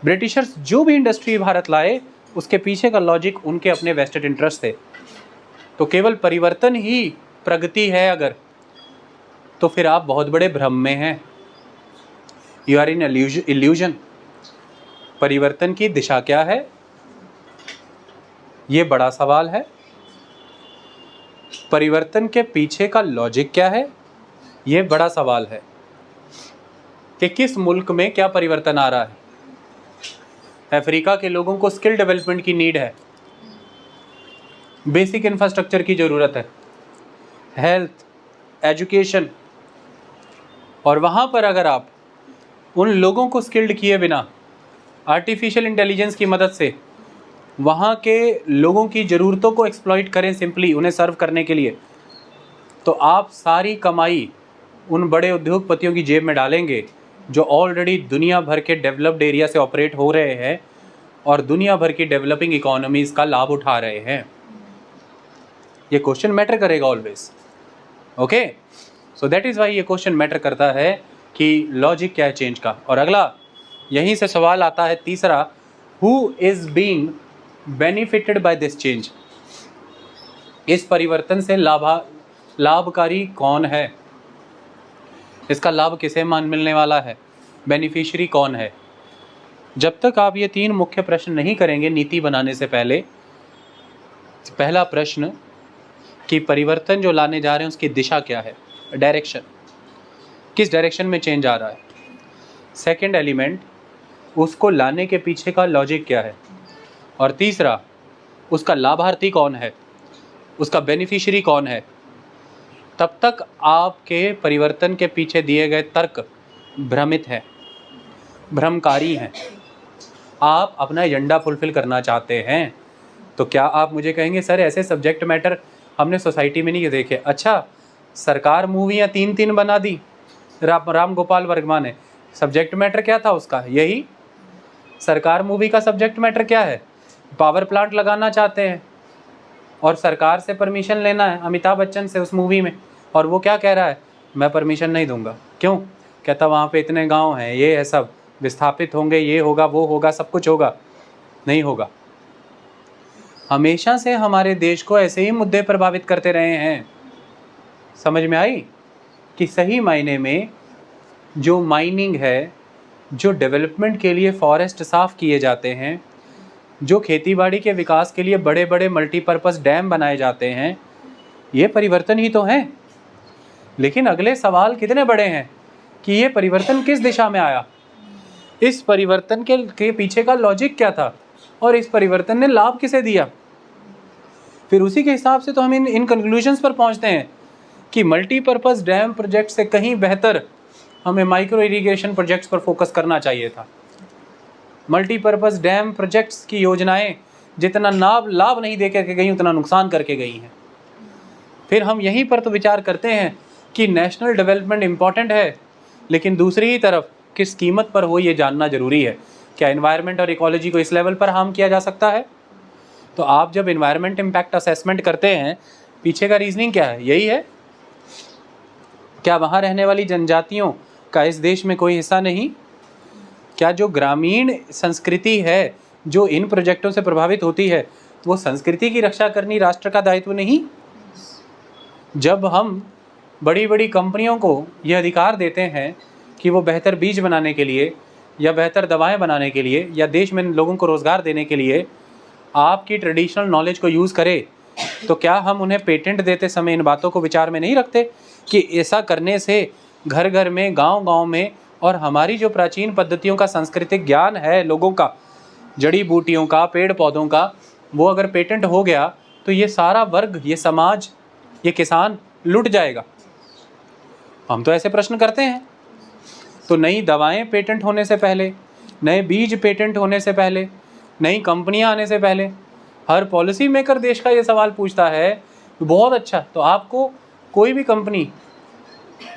ब्रिटिशर्स जो भी इंडस्ट्री भारत लाए उसके पीछे का लॉजिक उनके अपने वेस्टेड इंटरेस्ट थे। तो केवल परिवर्तन ही प्रगति है अगर, तो फिर आप बहुत बड़े भ्रम में हैं, यू आर इन इल्यूजन। परिवर्तन की दिशा क्या है, ये बड़ा सवाल है। परिवर्तन के पीछे का लॉजिक क्या है, ये बड़ा सवाल है। कि किस मुल्क में क्या परिवर्तन आ रहा है। अफ्रीका के लोगों को स्किल डेवलपमेंट की नीड है, बेसिक इंफ्रास्ट्रक्चर की ज़रूरत है, हेल्थ, एजुकेशन, और वहाँ पर अगर आप उन लोगों को स्किल्ड किए बिना आर्टिफिशियल इंटेलिजेंस की मदद से वहाँ के लोगों की ज़रूरतों को एक्सप्लॉइट करें, सिंपली उन्हें सर्व करने के लिए, तो आप सारी कमाई उन बड़े उद्योगपतियों की जेब में डालेंगे जो ऑलरेडी दुनिया भर के डेवलप्ड एरिया से ऑपरेट हो रहे हैं और दुनिया भर की डेवलपिंग इकोनॉमीज़ का लाभ उठा रहे हैं। ये क्वेश्चन मैटर करेगा always. Okay, so that is why ये क्वेश्चन मैटर करता है कि लॉजिक क्या है चेंज का। और अगला यहीं से सवाल आता है तीसरा, who is being benefited by this change. इस परिवर्तन से लाभकारी कौन है, इसका लाभ किसे मिलने वाला है, बेनिफिशियरी कौन है। जब तक आप ये तीन मुख्य प्रश्न नहीं करेंगे नीति बनाने से पहले, पहला प्रश्न कि परिवर्तन जो लाने जा रहे हैं उसकी दिशा क्या है, डायरेक्शन, किस डायरेक्शन में चेंज आ रहा है। सेकंड एलिमेंट, उसको लाने के पीछे का लॉजिक क्या है। और तीसरा, उसका लाभार्थी कौन है, उसका बेनिफिशियरी कौन है। तब तक आपके परिवर्तन के पीछे दिए गए तर्क भ्रमित हैं, भ्रमकारी हैं। आप अपना एजेंडा फुलफिल करना चाहते हैं तो क्या आप मुझे कहेंगे सर ऐसे सब्जेक्ट मैटर हमने सोसाइटी में नहीं देखे। अच्छा, सरकार मूवियाँ 3 बना दी राम गोपाल वर्मा ने, सब्जेक्ट मैटर क्या था उसका, यही सरकार मूवी का सब्जेक्ट मैटर क्या है, पावर प्लांट लगाना चाहते हैं और सरकार से परमिशन लेना है अमिताभ बच्चन से उस मूवी में, और वो क्या कह रहा है, मैं परमिशन नहीं दूंगा। क्यों? कहता वहाँ पे इतने गांव हैं, ये है, सब विस्थापित होंगे, ये होगा, वो होगा, सब कुछ होगा। नहीं होगा। हमेशा से हमारे देश को ऐसे ही मुद्दे प्रभावित करते रहे हैं। समझ में आई कि सही मायने में जो माइनिंग है, जो डेवलपमेंट के लिए फॉरेस्ट साफ़ किए जाते हैं, जो खेतीबाड़ी के विकास के लिए बड़े बड़े मल्टीपर्पज़ डैम बनाए जाते हैं, ये परिवर्तन ही तो हैं। लेकिन अगले सवाल कितने बड़े हैं कि ये परिवर्तन किस दिशा में आया, इस परिवर्तन के पीछे का लॉजिक क्या था और इस परिवर्तन ने लाभ किसे दिया। फिर उसी के हिसाब से तो हम इन कंक्लूजन्स पर पहुंचते हैं कि मल्टीपर्पज़ डैम प्रोजेक्ट से कहीं बेहतर हमें माइक्रो इरिगेशन प्रोजेक्ट्स पर फोकस करना चाहिए था। मल्टीपर्पज़ डैम प्रोजेक्ट्स की योजनाएं जितना लाभ नहीं दे करके गई उतना नुकसान करके गई हैं। फिर हम यहीं पर तो विचार करते हैं कि नेशनल डेवलपमेंट इम्पॉर्टेंट है, लेकिन दूसरी ही तरफ किस कीमत पर हो ये जानना ज़रूरी है। क्या एनवायरनमेंट और इकोलॉजी को इस लेवल पर हार्म किया जा सकता है? तो आप जब एनवायरनमेंट इम्पैक्ट असेसमेंट करते हैं, पीछे का रीजनिंग क्या है? यही है, क्या वहाँ रहने वाली जनजातियों का इस देश में कोई हिस्सा नहीं? क्या जो ग्रामीण संस्कृति है जो इन प्रोजेक्टों से प्रभावित होती है, वो संस्कृति की रक्षा करनी राष्ट्र का दायित्व नहीं? जब हम बड़ी बड़ी कंपनियों को यह अधिकार देते हैं कि वो बेहतर बीज बनाने के लिए या बेहतर दवाएं बनाने के लिए या देश में लोगों को रोज़गार देने के लिए आपकी ट्रेडिशनल नॉलेज को यूज़ करे, तो क्या हम उन्हें पेटेंट देते समय इन बातों को विचार में नहीं रखते कि ऐसा करने से घर घर में, गांव-गांव में और हमारी जो प्राचीन पद्धतियों का सांस्कृतिक ज्ञान है लोगों का, जड़ी बूटियों का, पेड़ पौधों का, वो अगर पेटेंट हो गया तो ये सारा वर्ग, ये समाज, ये किसान लुट जाएगा। हम तो ऐसे प्रश्न करते हैं। तो नई दवाएं पेटेंट होने से पहले, नए बीज पेटेंट होने से पहले, नई कंपनियां आने से पहले हर पॉलिसी मेकर देश का ये सवाल पूछता है, बहुत अच्छा, तो आपको कोई भी कंपनी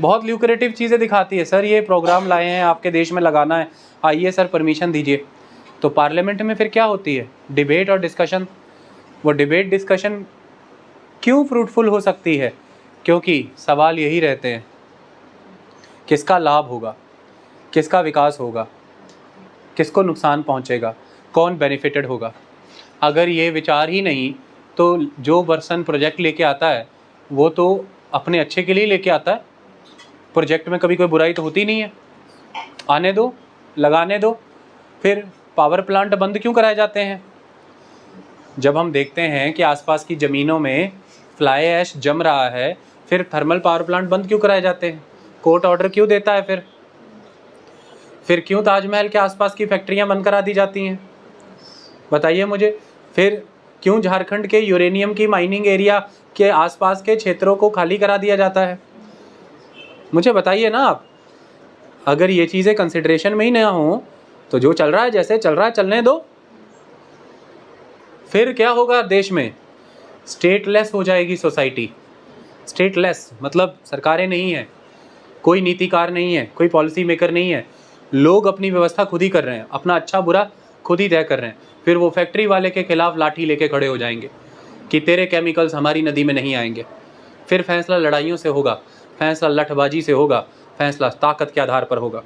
बहुत ल्यूक्रेटिव चीज़ें दिखाती है, सर ये प्रोग्राम लाए हैं आपके देश में लगाना है, आइए सर परमिशन दीजिए। तो पार्लियामेंट में फिर क्या होती है? डिबेट और डिस्कशन। वो डिबेट डिस्कशन क्यों फ्रूटफुल हो सकती है? क्योंकि सवाल यही रहते हैं, किसका लाभ होगा, किसका विकास होगा, किसको नुकसान पहुंचेगा, कौन बेनिफिटेड होगा। अगर ये विचार ही नहीं तो जो पर्सन प्रोजेक्ट लेके आता है वो तो अपने अच्छे के लिए लेके आता है। प्रोजेक्ट में कभी कोई बुराई तो होती नहीं है, आने दो, लगाने दो। फिर पावर प्लांट बंद क्यों कराए जाते हैं? जब हम देखते हैं कि आसपास की ज़मीनों में फ्लाई ऐश जम रहा है, फिर थर्मल पावर प्लांट बंद क्यों कराए जाते हैं? कोर्ट ऑर्डर क्यों देता है? फिर क्यों ताजमहल के आसपास की फैक्ट्रियां बंद करा दी जाती हैं? बताइए मुझे। फिर क्यों झारखंड के यूरेनियम की माइनिंग एरिया के आसपास के क्षेत्रों को खाली करा दिया जाता है? मुझे बताइए ना आप। अगर ये चीज़ें कंसिडरेशन में ही ना हो तो जो चल रहा है, जैसे चल रहा है चलने दो। फिर क्या होगा देश में? स्टेटलेस हो जाएगी सोसाइटी। स्टेटलेस मतलब सरकारें नहीं है, कोई नीतिकार नहीं है, कोई पॉलिसी मेकर नहीं है, लोग अपनी व्यवस्था खुद ही कर रहे हैं, अपना अच्छा बुरा खुद ही तय कर रहे हैं। फिर वो फैक्ट्री वाले के खिलाफ लाठी लेके खड़े हो जाएंगे कि तेरे केमिकल्स हमारी नदी में नहीं आएंगे। फिर फैसला लड़ाइयों से होगा, फैसला लठबाजी से होगा, फैसला ताकत के आधार पर होगा।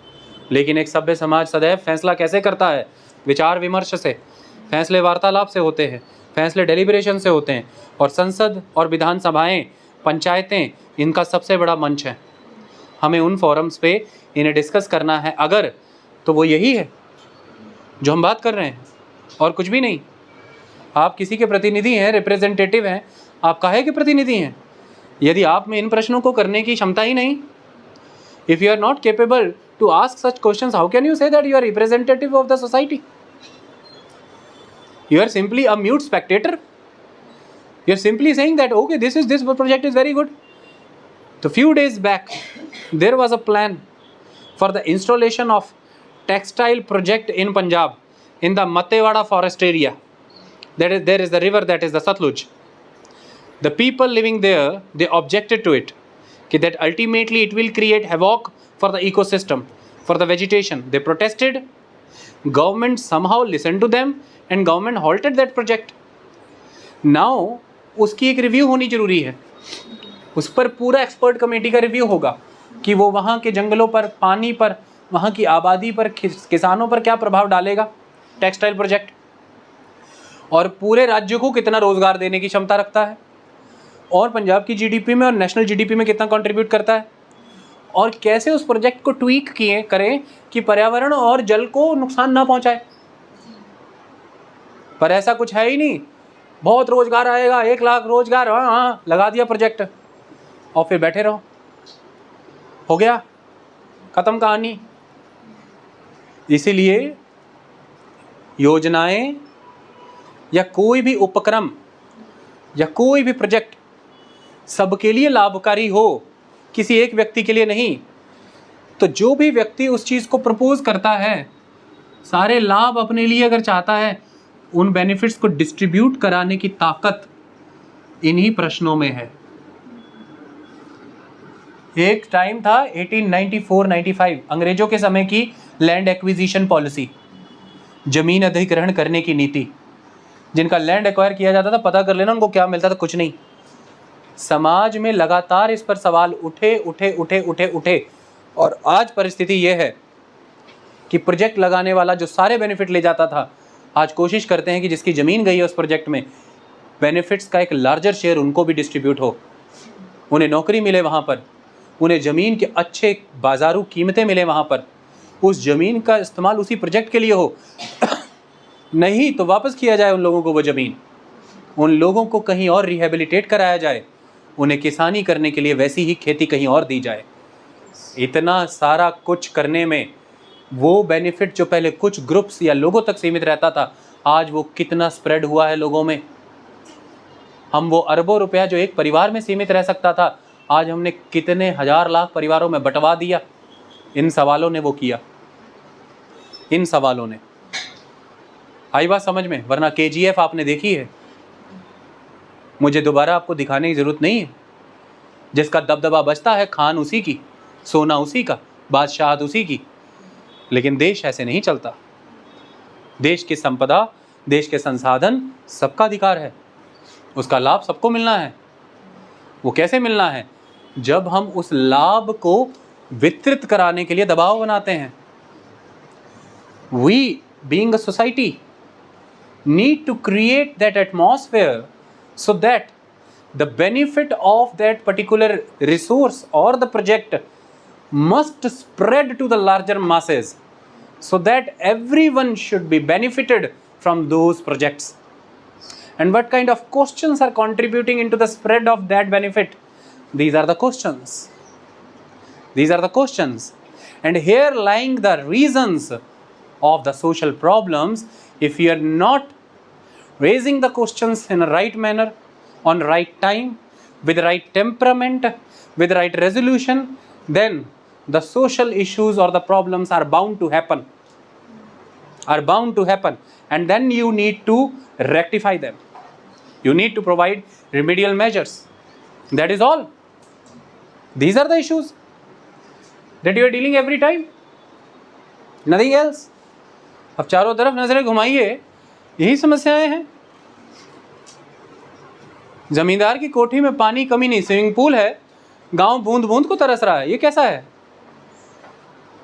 लेकिन एक सभ्य समाज सदैव फैसला कैसे करता है? विचार विमर्श से। फैसले वार्तालाप से होते हैं, फैसले डेलिब्रेशन से होते हैं। और संसद और विधानसभाएं, पंचायतें इनका सबसे बड़ा मंच है। हमें उन फोरम्स पे इन्हें डिस्कस करना है अगर, तो वो यही है जो हम बात कर रहे हैं और कुछ भी नहीं। आप किसी के प्रतिनिधि हैं, रिप्रेजेंटेटिव हैं, आप काहे के प्रतिनिधि हैं? यदि आप में इन प्रश्नों को करने की क्षमता ही नहीं, if you are not capable to ask such questions, how can you say that you are representative of the society? You are simply a mute spectator. You are simply saying that okay, this project is very good. So few days back, there was a plan for the installation of textile project in Punjab, in the Matewada forest area. There is the river, that is the Satluj. The people living there, they objected to it, that ultimately it will create havoc for the ecosystem, for the vegetation. They protested. Government somehow listened to them and government halted that project. Now उसकी एक review होनी जरूरी है, उस पर पूरा expert committee का review होगा कि वो वहाँ के जंगलों पर, पानी पर, वहाँ की आबादी पर, किसानों पर क्या प्रभाव डालेगा टेक्सटाइल प्रोजेक्ट, और पूरे राज्य को कितना रोजगार देने की क्षमता रखता है, और पंजाब की जीडीपी में और नेशनल जीडीपी में कितना कंट्रीब्यूट करता है, और कैसे उस प्रोजेक्ट को ट्वीक करें कि पर्यावरण और जल को नुकसान ना पहुंचाए। पर ऐसा कुछ है ही नहीं। बहुत रोजगार आएगा, 1 लाख रोजगार, हाँ लगा दिया प्रोजेक्ट, और फिर बैठे रहो, हो गया, खत्म कहानी। इसीलिए योजनाएं या कोई भी उपक्रम या कोई भी प्रोजेक्ट सबके लिए लाभकारी हो, किसी एक व्यक्ति के लिए नहीं, तो जो भी व्यक्ति उस चीज़ को प्रपोज करता है, सारे लाभ अपने लिए अगर चाहता है, उन बेनिफिट्स को डिस्ट्रीब्यूट कराने की ताकत इन्हीं प्रश्नों में है। एक टाइम था 1894-95 अंग्रेजों के समय की लैंड एक्विजिशन पॉलिसी, जमीन अधिग्रहण करने की नीति। जिनका लैंड एक्वायर किया जाता था, पता कर लेना उनको क्या मिलता था, कुछ नहीं। समाज में लगातार इस पर सवाल उठे उठे उठे उठे उठे और आज परिस्थिति यह है कि प्रोजेक्ट लगाने वाला जो सारे बेनिफिट ले जाता था, आज कोशिश करते हैं कि जिसकी ज़मीन गई है उस प्रोजेक्ट में, बेनिफिट्स का एक लार्जर शेयर उनको भी डिस्ट्रीब्यूट हो, उन्हें नौकरी मिले वहाँ पर, उन्हें ज़मीन के अच्छे बाजारू कीमतें मिले वहाँ पर, उस ज़मीन का इस्तेमाल उसी प्रोजेक्ट के लिए हो। नहीं तो वापस किया जाए उन लोगों को वो ज़मीन, उन लोगों को कहीं और रिहेबिलिटेट कराया जाए, उन्हें किसानी करने के लिए वैसी ही खेती कहीं और दी जाए। इतना सारा कुछ करने में वो बेनिफिट जो पहले कुछ ग्रुप्स या लोगों तक सीमित रहता था, आज वो कितना स्प्रेड हुआ है लोगों में। हम वो अरबों रुपया जो एक परिवार में सीमित रह सकता था, आज हमने कितने हजार लाख परिवारों में बंटवा दिया। इन सवालों ने वो किया, इन सवालों ने। आई बात समझ में? वरना KGF आपने देखी है, मुझे दोबारा आपको दिखाने की ज़रूरत नहीं है। जिसका दबदबा बचता है, खान उसी की, सोना उसी का, बादशाहत उसी की। लेकिन देश ऐसे नहीं चलता। देश की संपदा, देश के संसाधन सबका अधिकार है, उसका लाभ सबको मिलना है। वो कैसे मिलना है? जब हम उस लाभ को वितरित कराने के लिए दबाव बनाते हैं। We being a society need to create that atmosphere so that the benefit of that particular resource or the project must spread to the larger masses, so that everyone should be benefited from those projects. And what kind of questions are contributing into the spread of that benefit? These are the questions. These are the questions. And here lying the reasons of the social problems. If you are not raising the questions in a right manner, on right time, with right temperament, with right resolution, then the social issues or the problems are bound to happen. Are bound to happen. And then you need to rectify them. You need to provide remedial measures. That is all. These are the issues that you are dealing every time. Nothing else. अब चारों तरफ नजरें घुमाइए, यही समस्याएं हैं। जमींदार की कोठी में पानी कमी नहीं, स्विमिंग पूल है, गांव बूंद बूंद को तरस रहा है। ये कैसा है?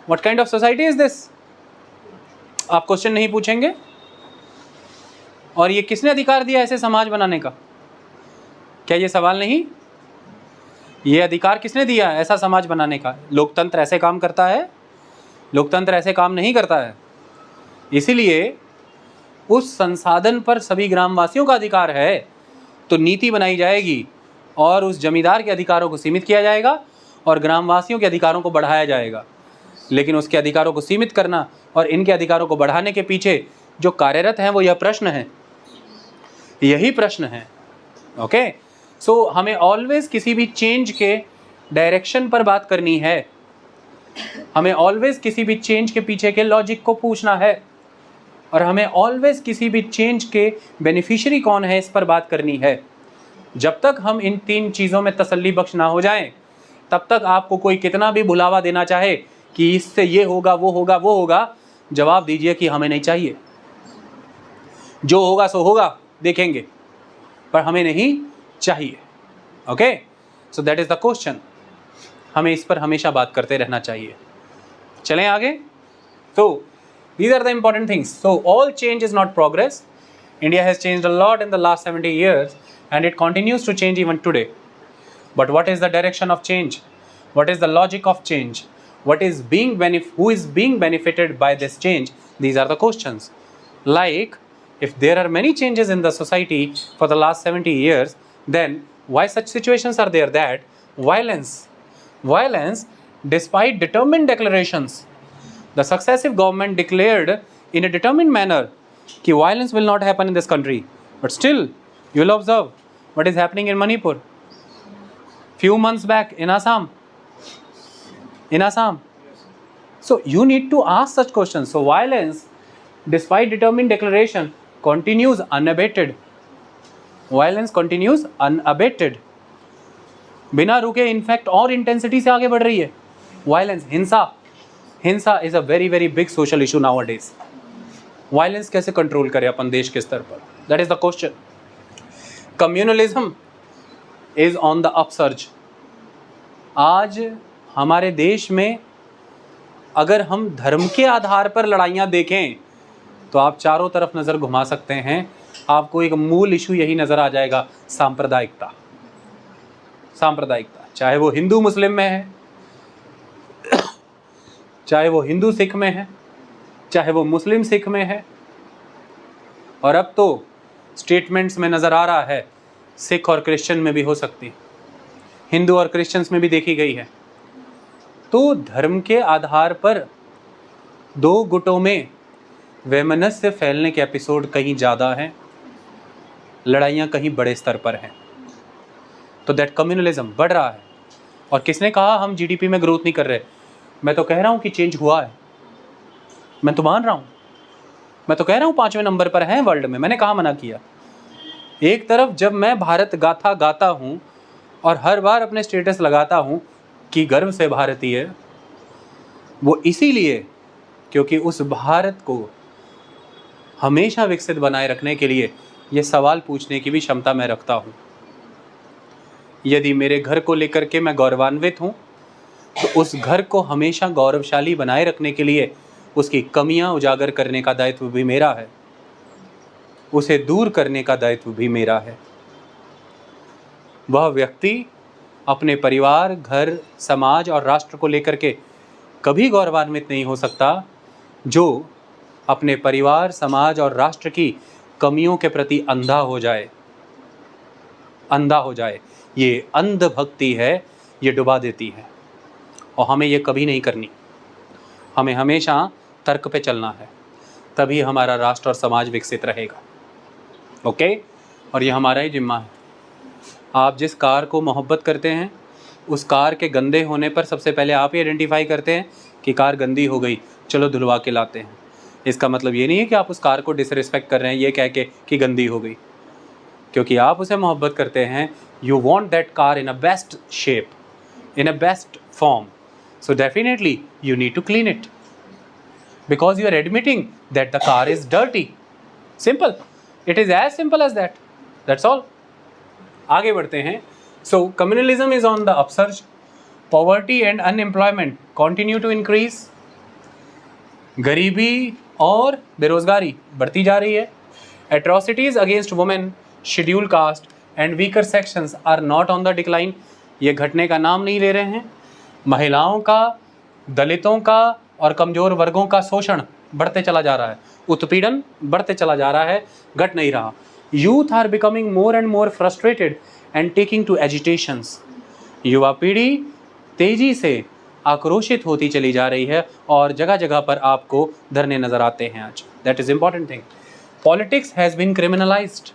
What kind of society is this? आप क्वेश्चन नहीं पूछेंगे? और ये किसने अधिकार दिया ऐसे समाज बनाने का? क्या ये सवाल नहीं? ये अधिकार किसने दिया ऐसा समाज बनाने का? लोकतंत्र ऐसे काम करता है? लोकतंत्र ऐसे काम नहीं करता है। इसीलिए उस संसाधन पर सभी ग्रामवासियों का अधिकार है, तो नीति बनाई जाएगी और उस जमींदार के अधिकारों को सीमित किया जाएगा और ग्रामवासियों के अधिकारों को बढ़ाया जाएगा। लेकिन उसके अधिकारों को सीमित करना और इनके अधिकारों को बढ़ाने के पीछे जो कार्यरत हैं वो यह प्रश्न है, यही प्रश्न है। ओके, सो हमें ऑलवेज किसी भी चेंज के डायरेक्शन पर बात करनी है, हमें ऑलवेज किसी भी चेंज के पीछे के लॉजिक को पूछना है, और हमें ऑलवेज किसी भी चेंज के बेनिफिशियरी कौन है इस पर बात करनी है। जब तक हम इन तीन चीज़ों में तसल्ली बख्श ना हो जाएं, तब तक आपको कोई कितना भी भुलावा देना चाहे कि इससे ये होगा, वो होगा, वो होगा, जवाब दीजिए कि हमें नहीं चाहिए। जो होगा सो होगा, देखेंगे, पर हमें नहीं चाहिए। Okay, so that is the question. हमें इस पर हमेशा बात करते रहना चाहिए। चलें आगे। तो these are the important things. So all change is not progress. India has changed a lot in the last 70 years and it continues to change even today. But what is the direction of change? What is the logic of change? What is who is being benefited by this change? These are the questions. Like, if there are many changes in the society for the last 70 years, then why such situations are there that violence, despite determined declarations, the successive government declared in a determined manner that violence will not happen in this country. But still, you will observe what is happening in Manipur, few months back in Assam. So you need to ask such questions. So violence, despite determined declaration, continues unabated. Violence continues unabated. बिना रुके in fact और intensity से आगे बढ़ रही है violence. हिंसा is a very very big social issue now a days. Violence कैसे कंट्रोल करें अपन देश के स्तर पर, that is the question. Communalism is on the upsurge. आज हमारे देश में अगर हम धर्म के आधार पर लड़ाइयाँ देखें तो आप चारों तरफ नज़र घुमा सकते हैं, आपको एक मूल इशू यही नज़र आ जाएगा, सांप्रदायिकता. चाहे वो हिंदू मुस्लिम में है, चाहे वो हिंदू सिख में है, चाहे वो मुस्लिम सिख में है, और अब तो स्टेटमेंट्स में नज़र आ रहा है सिख और क्रिश्चियन में भी हो सकती है, हिंदू और क्रिश्चियंस में भी देखी गई है. तो धर्म के आधार पर दो गुटों में वैमनस्य फैलने के एपिसोड कहीं ज़्यादा हैं, लड़ाइयाँ कहीं बड़े स्तर पर हैं. तो दैट कम्युनलिज्म बढ़ रहा है. और किसने कहा हम जीडीपी में ग्रोथ नहीं कर रहे? मैं तो कह रहा हूँ कि चेंज हुआ है. मैं तो मान रहा हूँ, मैं तो कह रहा हूँ 5वें नंबर पर हैं वर्ल्ड में. मैंने कहाँ मना किया? एक तरफ जब मैं भारत गाथा गाता हूँ और हर बार अपने स्टेटस लगाता हूँ कि गर्व से भारतीय, वो इसीलिए क्योंकि उस भारत को हमेशा विकसित बनाए रखने के लिए ये सवाल पूछने की भी क्षमता मैं रखता हूँ. यदि मेरे घर को लेकर के मैं गौरवान्वित हूँ तो उस घर को हमेशा गौरवशाली बनाए रखने के लिए उसकी कमियां उजागर करने का दायित्व भी मेरा है, उसे दूर करने का दायित्व भी मेरा है. वह व्यक्ति अपने परिवार, घर, समाज और राष्ट्र को लेकर के कभी गौरवान्वित नहीं हो सकता जो अपने परिवार, समाज और राष्ट्र की कमियों के प्रति अंधा हो जाए. ये अंध भक्ति है, ये डुबा देती है, और हमें ये कभी नहीं करनी. हमें हमेशा तर्क पे चलना है, तभी हमारा राष्ट्र और समाज विकसित रहेगा. ओके, और ये हमारा ही जिम्मा है. आप जिस कार को मोहब्बत करते हैं उस कार के गंदे होने पर सबसे पहले आप ही आइडेंटिफाई करते हैं कि कार गंदी हो गई, चलो धुलवा के लाते हैं. इसका मतलब ये नहीं है कि आप उस कार को डिसरिस्पेक्ट कर रहे हैं ये कह के कि गंदी हो गई, क्योंकि आप उसे मोहब्बत करते हैं. You want that car in a best shape, in a best form, so definitely you need to clean it because you are admitting that the car is dirty. Simple. It is as simple as that. That's all. आगे बढ़ते हैं. So communalism is on the upsurge. Poverty and unemployment continue to increase. गरीबी और बेरोजगारी बढ़ती जा रही है. Atrocities against women, scheduled caste and weaker sections are not on the decline. ये घटने का नाम नहीं ले रहे हैं. महिलाओं का, दलितों का और कमज़ोर वर्गों का शोषण बढ़ते चला जा रहा है, उत्पीड़न बढ़ते चला जा रहा है, घट नहीं रहा. Youth are becoming more and more frustrated and taking to agitations. युवा पीढ़ी तेज़ी से आक्रोशित होती चली जा रही है और जगह जगह पर आपको धरने नज़र आते हैं आज. That is important thing. Politics has been criminalised.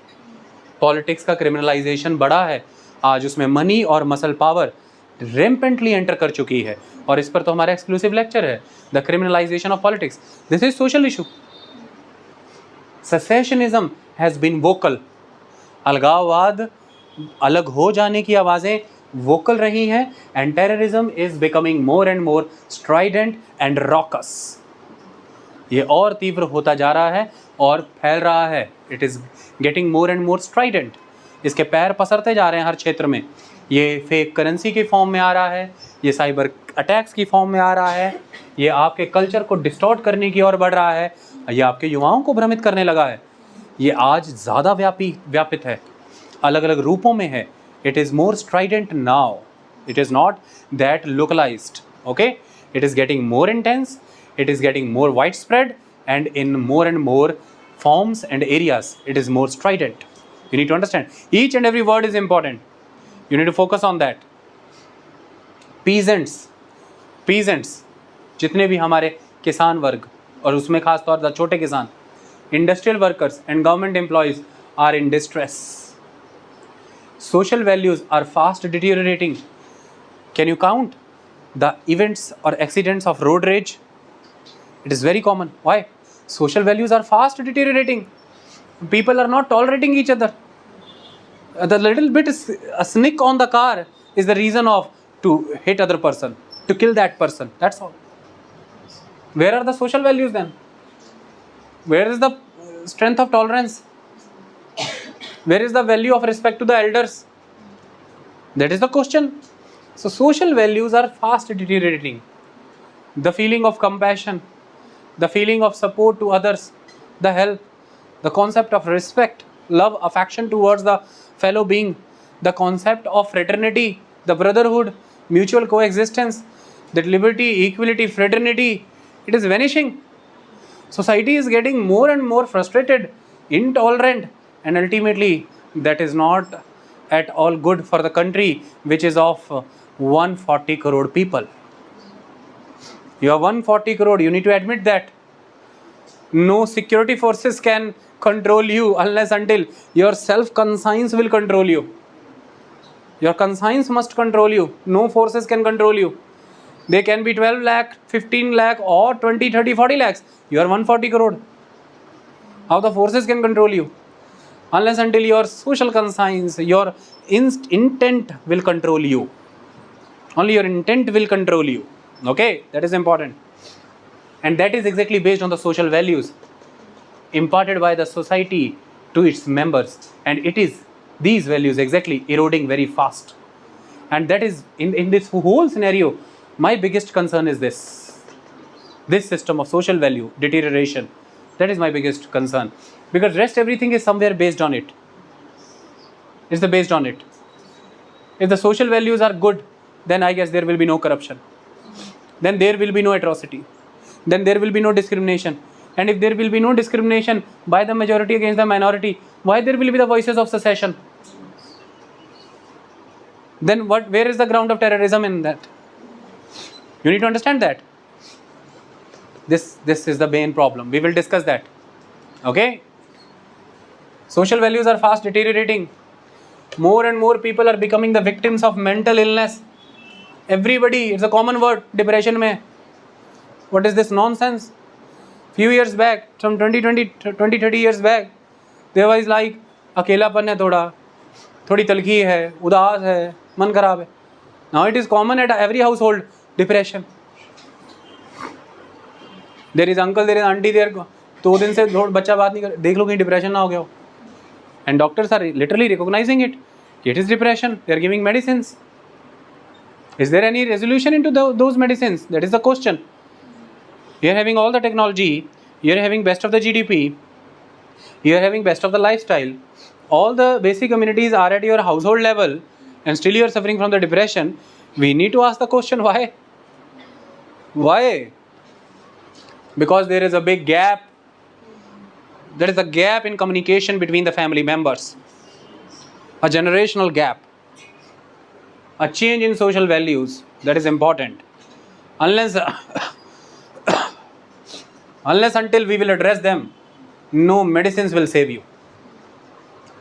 Politics का क्रिमिनलाइजेशन बढ़ा है. आज उसमें मनी और मसल पावर रेम्पेंटली एंटर कर चुकी है, और इस पर तो हमारा एक्सक्लूसिव लेक्चर है, the criminalization of politics. This is social issue. Secessionism has been vocal. अलगाववाद, अलग हो जाने की आवाज़ें वोकल रही हैं. And terrorism is becoming more and more strident and raucous. ये और तीव्र होता जा रहा है और फैल रहा है. It is getting more and more Strident. इसके पैर पसरते जा रहे हैं हर क्षेत्र में. ये फेक करेंसी की फॉर्म में आ रहा है, ये साइबर अटैक्स की फॉर्म में आ रहा है, ये आपके कल्चर को डिस्टॉर्ट करने की ओर बढ़ रहा है, ये आपके युवाओं को भ्रमित करने लगा है. ये आज ज़्यादा व्यापित है, अलग अलग रूपों में है. It is more strident now. It is not that localised. Okay, it is getting more intense, it is getting more wide spread and in more and more forms and areas. It is more strident. You need to understand. Each and every word is important. You need to focus on that. Peasants, जितने भी हमारे किसान वर्ग और उसमें खास तौर पर छोटे किसान, industrial workers and government employees are in distress. social values are fast deteriorating. Can you count the events or accidents of road rage? It is very common. Why? Social values are fast deteriorating. People are not tolerating each other. The little bit is a snick on the car is the reason of to hit other person, to kill that person. That's all. Where are the social values then? Where is the strength of tolerance? Where is the value of respect to the elders? That is the question. So social values are fast deteriorating. The feeling of compassion, the feeling of support to others, the help, the concept of respect, love, affection towards the fellow being, the concept of fraternity, the brotherhood, mutual coexistence, that liberty, equality, fraternity, it is vanishing. Society is getting more and more frustrated, intolerant, and ultimately that is not at all good for the country which is of 140 crore people. You are 140 crore, you need to admit that. No security forces can control you unless until your self-conscience will control you. Your conscience must control you. No forces can control you. They can be 12 lakh, 15 lakh or 20, 30, 40 lakhs. You are 140 crore. How the forces can control you? Unless until your social conscience, your intent will control you. Only your intent will control you. Okay, that is important. And that is exactly based on the social values imparted by the society to its members. And it is these values exactly eroding very fast. And that is, in this whole scenario, my biggest concern is this system of social value deterioration. That is my biggest concern, because rest everything is somewhere based on it. It's the based on it. If the social values are good, then I guess there will be no corruption, then there will be no atrocity, then there will be no discrimination. And if there will be no discrimination by the majority against the minority, why there will be the voices of secession? Then what? Where is the ground of terrorism in that? You need to understand that. This is the main problem. We will discuss that. Okay? Social values are fast deteriorating. More and more people are becoming the victims of mental illness. Everybody, it's a common word, depression mein. What is this nonsense? Few years back, some 20-30 years back, there was like अकेलापन है थोड़ी तलखी है, उदास है, मन खराब है. Now it is common at every household, depression. There is uncle, there is auntie, there 2 दिन से बच्चा बात नहीं कर, देख लो कहीं डिप्रेशन ना हो गया हो. And doctors are literally recognizing it. It is depression. They are giving medicines. Is there any resolution into those medicines? That is the question. You are having all the technology. You are having best of the GDP. You are having best of the lifestyle. All the basic amenities are at your household level, and still you are suffering from the depression. We need to ask the question, why? Why? Because there is a big gap. There is a gap in communication between the family members. A generational gap. A change in social values. That is important. Unless until we will address them, no medicines will save you.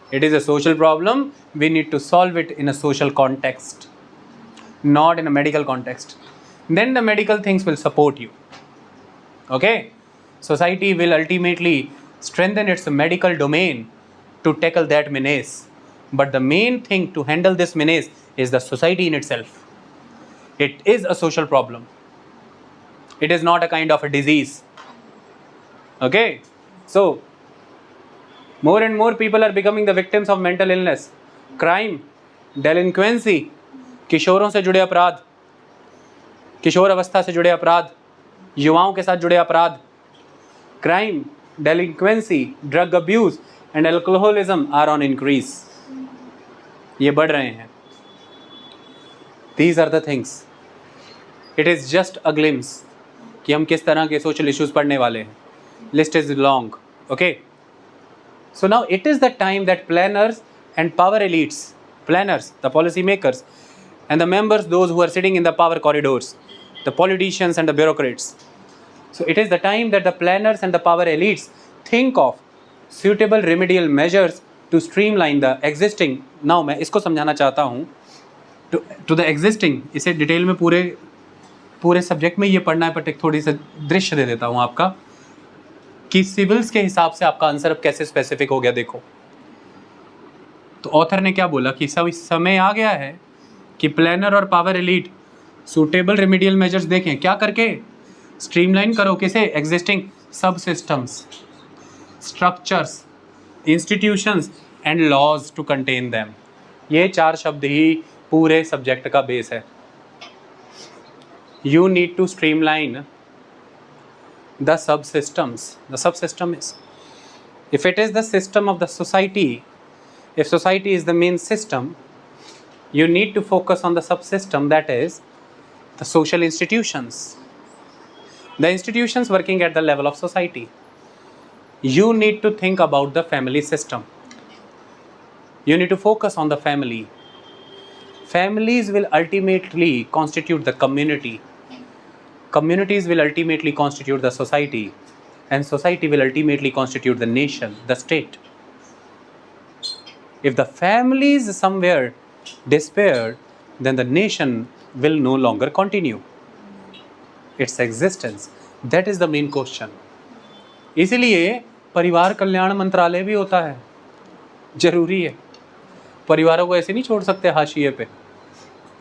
It is a social problem. We need to solve it in a social context, not in a medical context. Then the medical things will support you. Okay? Society will ultimately strengthen its medical domain to tackle that menace. But the main thing to handle this menace is the society in itself. It is a social problem. It is not a kind of a disease. Okay? So, more and more people are becoming the victims of mental illness, crime, delinquency, किशोरों से जुड़े अपराध, किशोर अवस्था से जुड़े अपराध, युवाओं के साथ जुड़े अपराध, crime, delinquency, drug abuse and alcoholism are on increase. ये बढ़ रहे हैं. These are the things. It is just a glimpse कि हम किस तरह के social issues पढ़ने वाले हैं. List is long. Okay? So now it is the time that planners and power elites, planners, the policy makers, and the members, those who are sitting in the power corridors, the politicians and the bureaucrats. So it is the time that the planners and the power elites think of suitable remedial measures to streamline the existing, now मैं इसको समझाना चाहता हूँ, to the existing, इसे detail में पूरे subject में ये पढ़ना है, बट एक थोड़ी सा दृश्य दे देता हूँ आपका कि सिविल्स के हिसाब से आपका आंसर अब कैसे स्पेसिफिक हो गया। देखो, तो ऑथर ने क्या बोला कि सब समय आ गया है कि प्लानर और power elite suitable remedial measures देखें, क्या करके स्ट्रीमलाइन करो किसे, existing sub systems, structures, institutions and laws to contain them. ये 4 शब्द ही पूरे सब्जेक्ट का बेस है। You need to streamline the subsystems. The subsystem is, if it is the system of the society, if society is the main system, you need to focus on the subsystem, that is the social institutions, the institutions working at the level of society. You need to think about the family system. You need to focus on the family. Families will ultimately constitute the community. Communities will ultimately constitute the society, and society will ultimately constitute the nation, the state. If the family is somewhere despaired, then the nation will no longer continue its existence. That is the main question. इसीलिए परिवार कल्याण मंत्रालय भी होता है, जरूरी है। परिवारों को ऐसे नहीं छोड़ सकते हाशिए पे।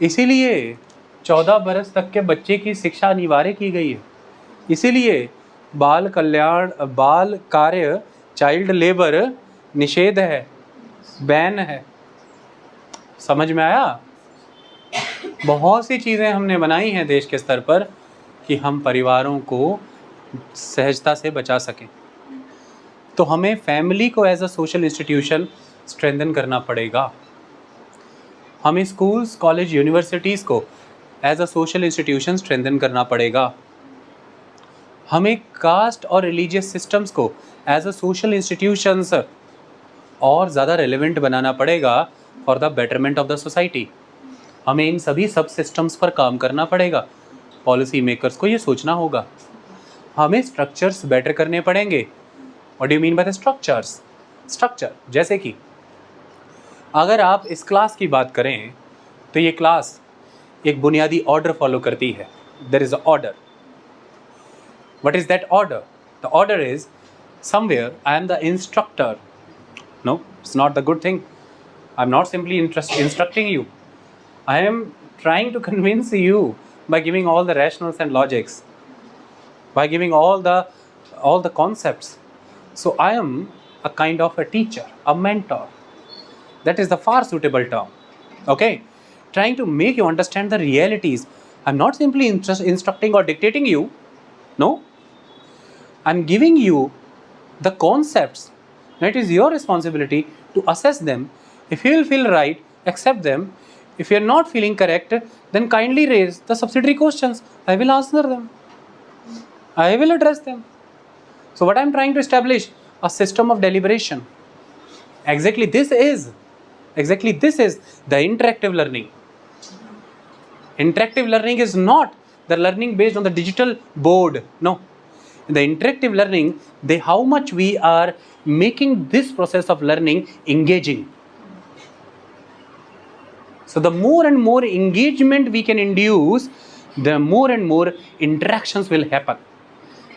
इसीलिए 14 बरस तक के बच्चे की शिक्षा अनिवार्य की गई है। इसीलिए बाल कल्याण, बाल कार्य, चाइल्ड लेबर निषेध है, बैन है। समझ में आया? बहुत सी चीज़ें हमने बनाई हैं देश के स्तर पर कि हम परिवारों को सहजता से बचा सकें। तो हमें फैमिली को as a social institution strengthen करना पड़ेगा। हमें स्कूल्स, कॉलेज, यूनिवर्सिटीज़ को as a social institution strengthen करना पड़ेगा। हमें कास्ट और रिलीजियस सिस्टम्स को एज अ सोशल इंस्टीट्यूशंस और ज़्यादा रेलेवेंट बनाना पड़ेगा for the betterment of the society. हमें इन सभी सब सिस्टम्स पर काम करना पड़ेगा। पॉलिसी मेकर्स को ये सोचना होगा। हमें स्ट्रक्चर्स बेटर करने पड़ेंगे। What do you mean by the structures? Structure जैसे कि अगर आप इस क्लास की बात करें तो ये क्लास एक बुनियादी ऑर्डर फॉलो करती है। There is a order. What is that order? The order is somewhere I am the instructor. No, it's not the good thing. I am not simply instructing you. I am trying to convince you by giving all the rationals and logics, by giving all the concepts. So I am a kind of a teacher, a mentor. That is the far suitable term. Okay, trying to make you understand the realities. I'm not simply instructing or dictating you. No, I'm giving you the concepts. It is your responsibility to assess them. If you will feel right, accept them. If you are not feeling correct, then kindly raise the subsidiary questions. I will answer them. I will address them. So what I am trying to establish, a system of deliberation. Exactly this is the interactive learning. Interactive learning is not the learning based on the digital board. No. The interactive learning, how much we are making this process of learning engaging. So the more and more engagement we can induce, the more and more interactions will happen,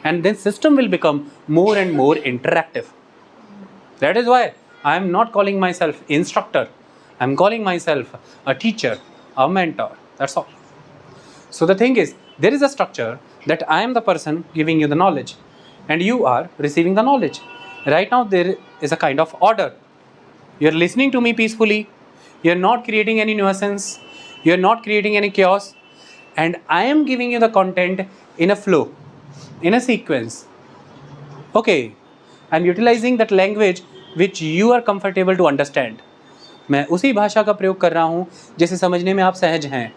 and then system will become more and more interactive. That is why I am not calling myself instructor. I am calling myself a teacher, a mentor. That's all. So the thing is, there is a structure that I am the person giving you the knowledge and you are receiving the knowledge. Right now there is a kind of order. You are listening to me peacefully. You are not creating any nuisance. You are not creating any chaos. And I am giving you the content in a flow, in a sequence. Okay, I am utilizing that language which you are comfortable to understand. मैं उसी भाषा का प्रयोग कर रहा हूँ जिसे समझने में आप सहज हैं।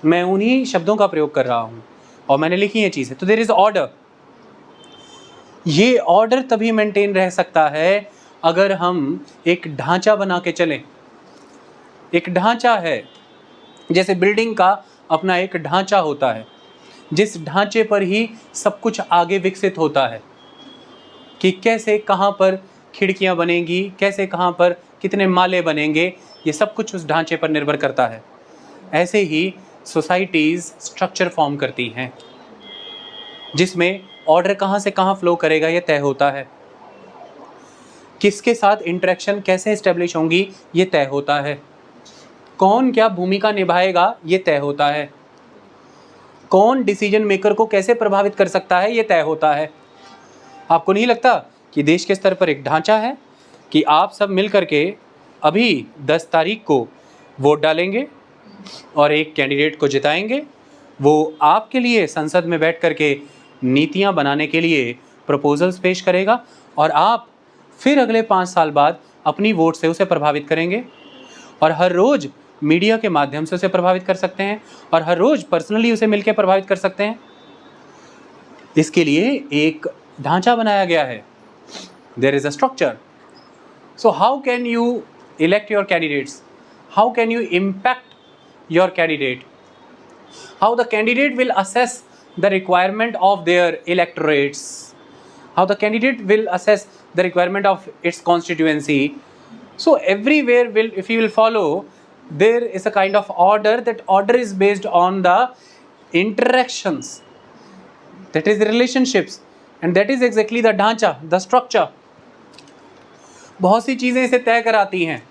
मैं उन्हीं शब्दों का प्रयोग कर रहा हूँ और मैंने लिखी ये चीज़ें। तो देयर इज़ ऑर्डर। ये ऑर्डर तभी मेंटेन रह सकता है अगर हम एक ढांचा बना के चलें। एक ढांचा है, जैसे बिल्डिंग का अपना एक ढांचा होता है, जिस ढांचे पर ही सब कुछ आगे विकसित होता है कि कैसे कहाँ पर खिड़कियाँ बनेंगी, कैसे कहाँ पर कितने माले बनेंगे, ये सब कुछ उस ढांचे पर निर्भर करता है। ऐसे ही सोसाइटीज़ स्ट्रक्चर फॉर्म करती हैं जिसमें ऑर्डर कहाँ से कहाँ फ्लो करेगा ये तय होता है, किसके साथ इंटरेक्शन कैसे इस्टेब्लिश होंगी ये तय होता है, कौन क्या भूमिका निभाएगा ये तय होता है, कौन डिसीजन मेकर को कैसे प्रभावित कर सकता है ये तय होता है। आपको नहीं लगता कि देश के स्तर पर एक ढांचा है कि आप सब मिल करके अभी 10 तारीख को वोट डालेंगे और एक कैंडिडेट को जिताएंगे, वो आपके लिए संसद में बैठ करके नीतियां बनाने के लिए प्रपोजल्स पेश करेगा और आप फिर अगले 5 साल बाद अपनी वोट से उसे प्रभावित करेंगे और हर रोज़ मीडिया के माध्यम से उसे प्रभावित कर सकते हैं और हर रोज़ पर्सनली उसे मिलकर प्रभावित कर सकते हैं। इसके लिए एक ढांचा बनाया गया है। There is a structure. So how can you elect your candidates? How can you impact your candidate? How the candidate will assess the requirement of their electorates? How the candidate will assess the requirement of its constituency? So everywhere if you will follow, there is a kind of order. That order is based on the interactions. That is the relationships. And that is exactly the ढांचा, the structure. बहुत सी चीज़ें इसे तय कराती हैं।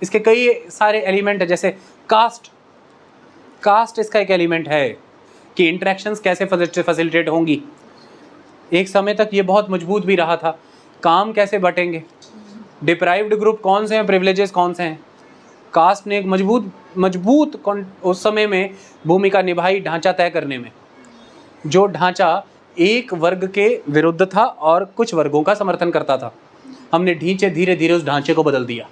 इसके कई सारे एलिमेंट हैं, जैसे कास्ट इसका एक एलिमेंट है कि इंटरेक्शंस कैसे फैसिलिटेट होंगी। एक समय तक ये बहुत मजबूत भी रहा था, काम कैसे बटेंगे, डिप्राइव्ड ग्रुप कौन से हैं, प्रिविलेजेस कौन से हैं। कास्ट ने एक मजबूत उस समय में भूमिका निभाई ढांचा तय करने में, जो ढांचा एक वर्ग के विरुद्ध था और कुछ वर्गों का समर्थन करता था। हमने धीरे धीरे उस ढांचे को बदल दिया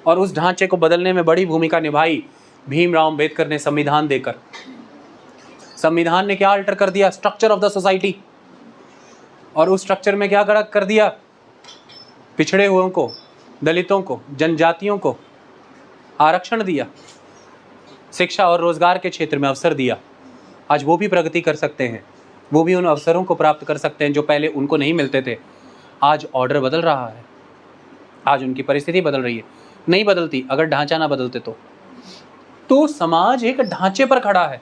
और उस ढांचे को बदलने में बड़ी भूमिका निभाई भीमराव अंबेडकर ने संविधान देकर। संविधान ने क्या अल्टर कर दिया, स्ट्रक्चर ऑफ द सोसाइटी, और उस स्ट्रक्चर में क्या कर दिया, पिछड़े हुओं को, दलितों को, जनजातियों को आरक्षण दिया, शिक्षा और रोजगार के क्षेत्र में अवसर दिया। आज वो भी प्रगति कर सकते हैं, वो भी उन अवसरों को प्राप्त कर सकते हैं जो पहले उनको नहीं मिलते थे। आज ऑर्डर बदल रहा है, आज उनकी परिस्थिति बदल रही है। नहीं बदलती अगर ढांचा ना बदलते तो समाज एक ढांचे पर खड़ा है,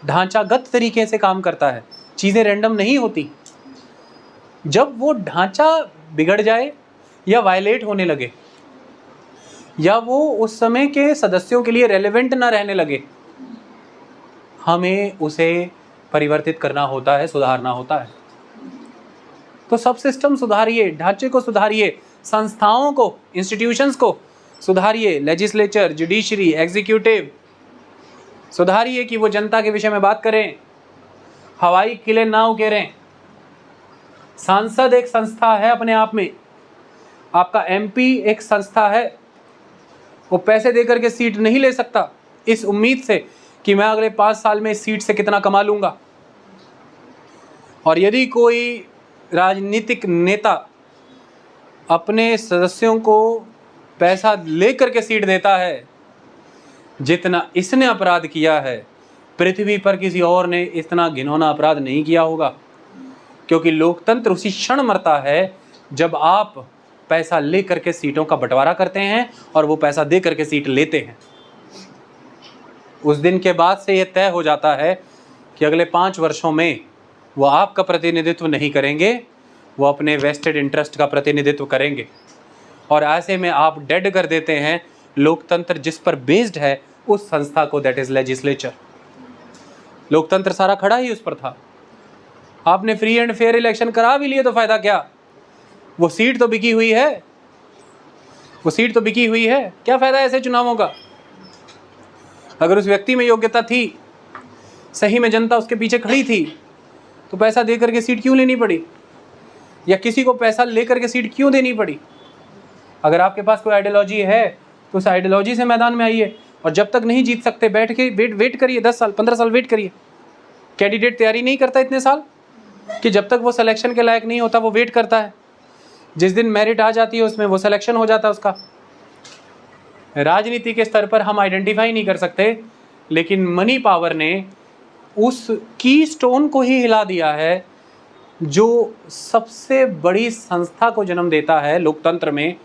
ढांचागत तरीके से काम करता है, चीज़ें रैंडम नहीं होती। जब वो ढांचा बिगड़ जाए या वायलेट होने लगे या वो उस समय के सदस्यों के लिए रेलेवेंट ना रहने लगे, हमें उसे परिवर्तित करना होता है, सुधारना होता है। तो सब सिस्टम सुधारिए, ढांचे को सुधारिए, संस्थाओं को, इंस्टीट्यूशंस को सुधारिए, लेजिस्लेचर, जुडिशरी, एग्जीक्यूटिव सुधारिए कि वो जनता के विषय में बात करें, हवाई किले ना उकेरें। सांसद एक संस्था है अपने आप में, आपका एमपी एक संस्था है, वो पैसे देकर के सीट नहीं ले सकता इस उम्मीद से कि मैं अगले 5 साल में इस सीट से कितना कमा लूँगा। और यदि कोई राजनीतिक नेता अपने सदस्यों को पैसा लेकर के सीट देता है, जितना इसने अपराध किया है पृथ्वी पर किसी और ने इतना घिनौना अपराध नहीं किया होगा। क्योंकि लोकतंत्र उसी क्षण मरता है जब आप पैसा ले करके सीटों का बंटवारा करते हैं और वो पैसा दे करके सीट लेते हैं। उस दिन के बाद से यह तय हो जाता है कि अगले 5 वर्षों में वो आपका प्रतिनिधित्व नहीं करेंगे, वो अपने वेस्टेड इंटरेस्ट का प्रतिनिधित्व करेंगे। और ऐसे में आप डेड कर देते हैं लोकतंत्र जिस पर बेस्ड है उस संस्था को, दैट इज़ लेजिस्लेचर। लोकतंत्र सारा खड़ा ही उस पर था। आपने फ्री एंड फेयर इलेक्शन करा भी लिए तो फ़ायदा क्या, वो सीट तो बिकी हुई है, वो सीट तो बिकी हुई है, क्या फ़ायदा ऐसे चुनावों का। अगर उस व्यक्ति में योग्यता थी, सही में जनता उसके पीछे खड़ी थी, तो पैसा दे करके सीट क्यों लेनी पड़ी, या किसी को पैसा लेकर के सीट क्यों देनी पड़ी। अगर आपके पास कोई आइडियोलॉजी है तो उस आइडियोलॉजी से मैदान में आइए, और जब तक नहीं जीत सकते बैठ के वेट करिए, 10 साल 15 साल वेट करिए। कैंडिडेट तैयारी नहीं करता इतने साल कि जब तक वो सिलेक्शन के लायक नहीं होता वो वेट करता है, जिस दिन मेरिट आ जाती है उसमें वो सिलेक्शन हो जाता है उसका। राजनीति के स्तर पर हम आइडेंटिफाई नहीं कर सकते, लेकिन मनी पावर ने उस की स्टोन को ही हिला दिया है जो सबसे बड़ी संस्था को जन्म देता है लोकतंत्र में,